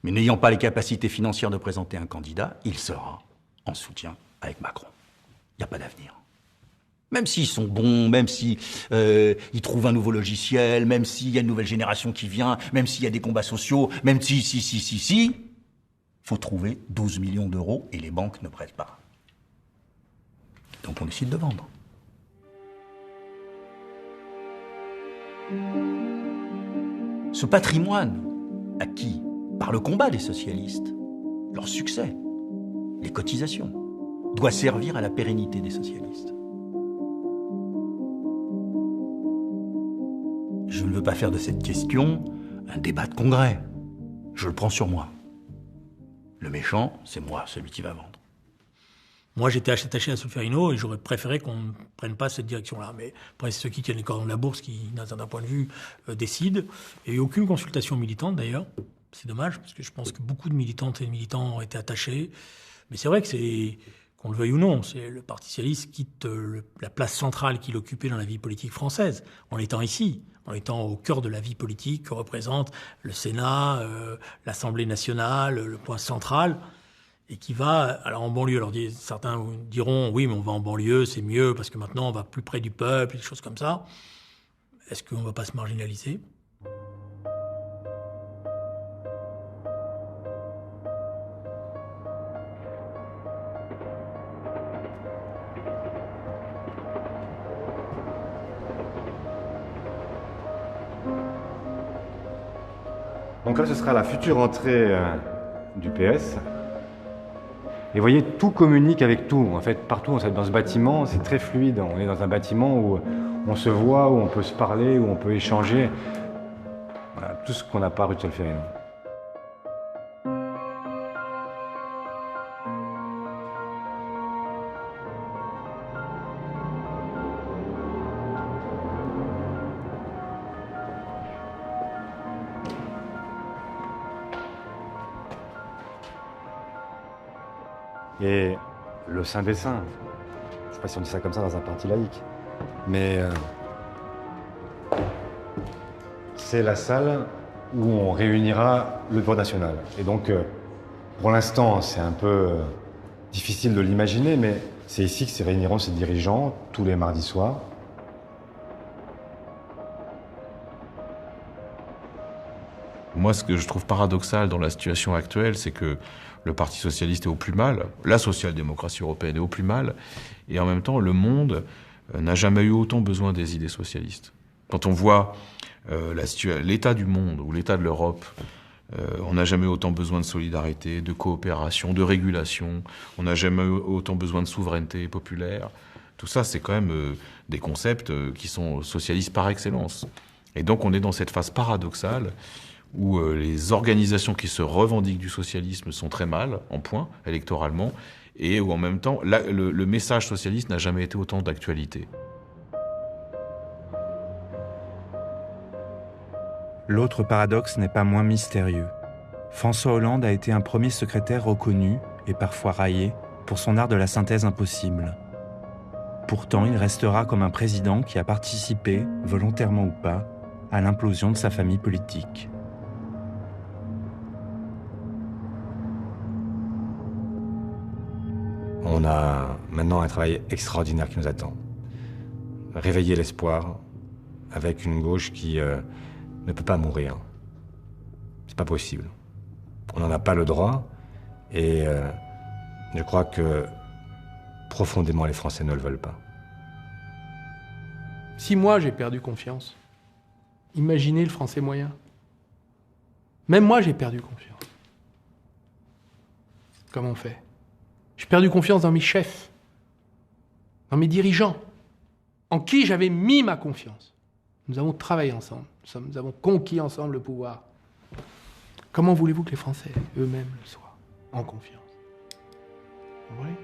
Mais n'ayant pas les capacités financières de présenter un candidat, il sera en soutien avec Macron. Il n'y a pas d'avenir. Même s'ils sont bons, même s'ils trouvent un nouveau logiciel, même s'il y a une nouvelle génération qui vient, même s'il y a des combats sociaux, même si, il faut trouver 12 millions d'euros et les banques ne prêtent pas. Donc on décide de vendre. Ce patrimoine acquis par le combat des socialistes, leur succès, les cotisations, doit servir à la pérennité des socialistes. Je ne veux pas faire de cette question un débat de congrès. Je le prends sur moi. Le méchant, c'est moi, celui qui va vendre. Moi, j'étais attaché à Solferino et j'aurais préféré qu'on ne prenne pas cette direction-là. Mais après, c'est ceux qui tiennent les cordons de la bourse qui, d'un certain point de vue, décident. Il n'y a eu aucune consultation militante, d'ailleurs. C'est dommage, parce que je pense que beaucoup de militantes et de militants ont été attachés. Mais c'est vrai que c'est, qu'on le veuille ou non, c'est le Parti socialiste quitte la place centrale qu'il occupait dans la vie politique française, en étant ici, en étant au cœur de la vie politique que représente le Sénat, l'Assemblée nationale, le point central, et qui va, alors en banlieue. Alors certains diront, oui, mais on va en banlieue, c'est mieux, parce que maintenant on va plus près du peuple, des choses comme ça. Est-ce qu'on ne va pas se marginaliser ? Donc là, ce sera la future entrée du PS. Et vous voyez, tout communique avec tout. En fait, partout dans ce bâtiment, c'est très fluide. On est dans un bâtiment où on se voit, où on peut se parler, où on peut échanger. Voilà, tout ce qu'on n'a pas rue de Solferino. Et le Saint des Saints, je ne sais pas si on dit ça comme ça dans un parti laïque, mais c'est la salle où on réunira le bureau national. Et donc, pour l'instant, c'est un peu difficile de l'imaginer, mais c'est ici que se réuniront ces dirigeants tous les mardis soirs. Moi, ce que je trouve paradoxal dans la situation actuelle, c'est que le Parti socialiste est au plus mal, la social-démocratie européenne est au plus mal, et en même temps, le monde n'a jamais eu autant besoin des idées socialistes. Quand on voit l'état du monde ou l'état de l'Europe, on n'a jamais eu autant besoin de solidarité, de coopération, de régulation, on n'a jamais eu autant besoin de souveraineté populaire. Tout ça, c'est quand même des concepts qui sont socialistes par excellence. Et donc, on est dans cette phase paradoxale où les organisations qui se revendiquent du socialisme sont très mal, en point, électoralement, et où en même temps, le message socialiste n'a jamais été autant d'actualité. L'autre paradoxe n'est pas moins mystérieux. François Hollande a été un premier secrétaire reconnu, et parfois raillé, pour son art de la synthèse impossible. Pourtant, il restera comme un président qui a participé, volontairement ou pas, à l'implosion de sa famille politique. On a maintenant un travail extraordinaire qui nous attend. Réveiller l'espoir avec une gauche qui ne peut pas mourir. C'est pas possible. On n'en a pas le droit et je crois que profondément les Français ne le veulent pas. Si moi j'ai perdu confiance, imaginez le Français moyen. Même moi j'ai perdu confiance. Comment on fait ? J'ai perdu confiance dans mes chefs, dans mes dirigeants, en qui j'avais mis ma confiance. Nous avons travaillé ensemble, nous avons conquis ensemble le pouvoir. Comment voulez-vous que les Français eux-mêmes le soient, en confiance ? Vous voyez ?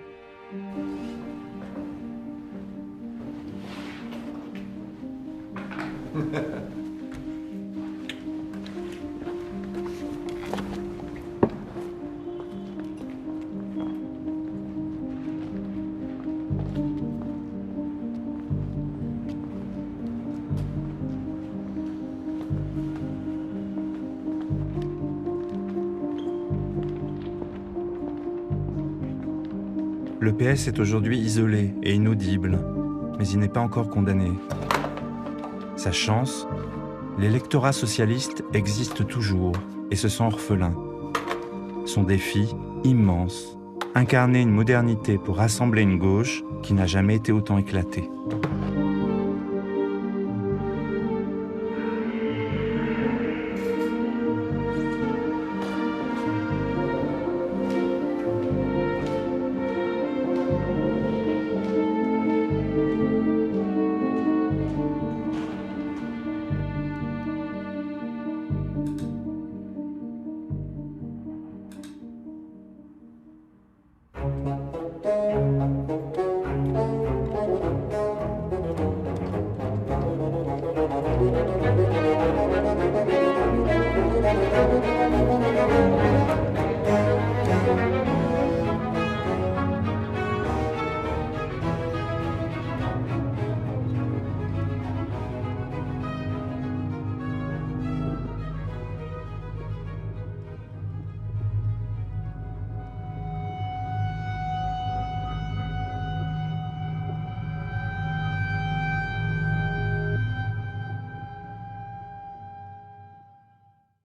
Le PS est aujourd'hui isolé et inaudible, mais il n'est pas encore condamné. Sa chance, l'électorat socialiste existe toujours et se sent orphelin. Son défi, immense, incarner une modernité pour rassembler une gauche qui n'a jamais été autant éclatée.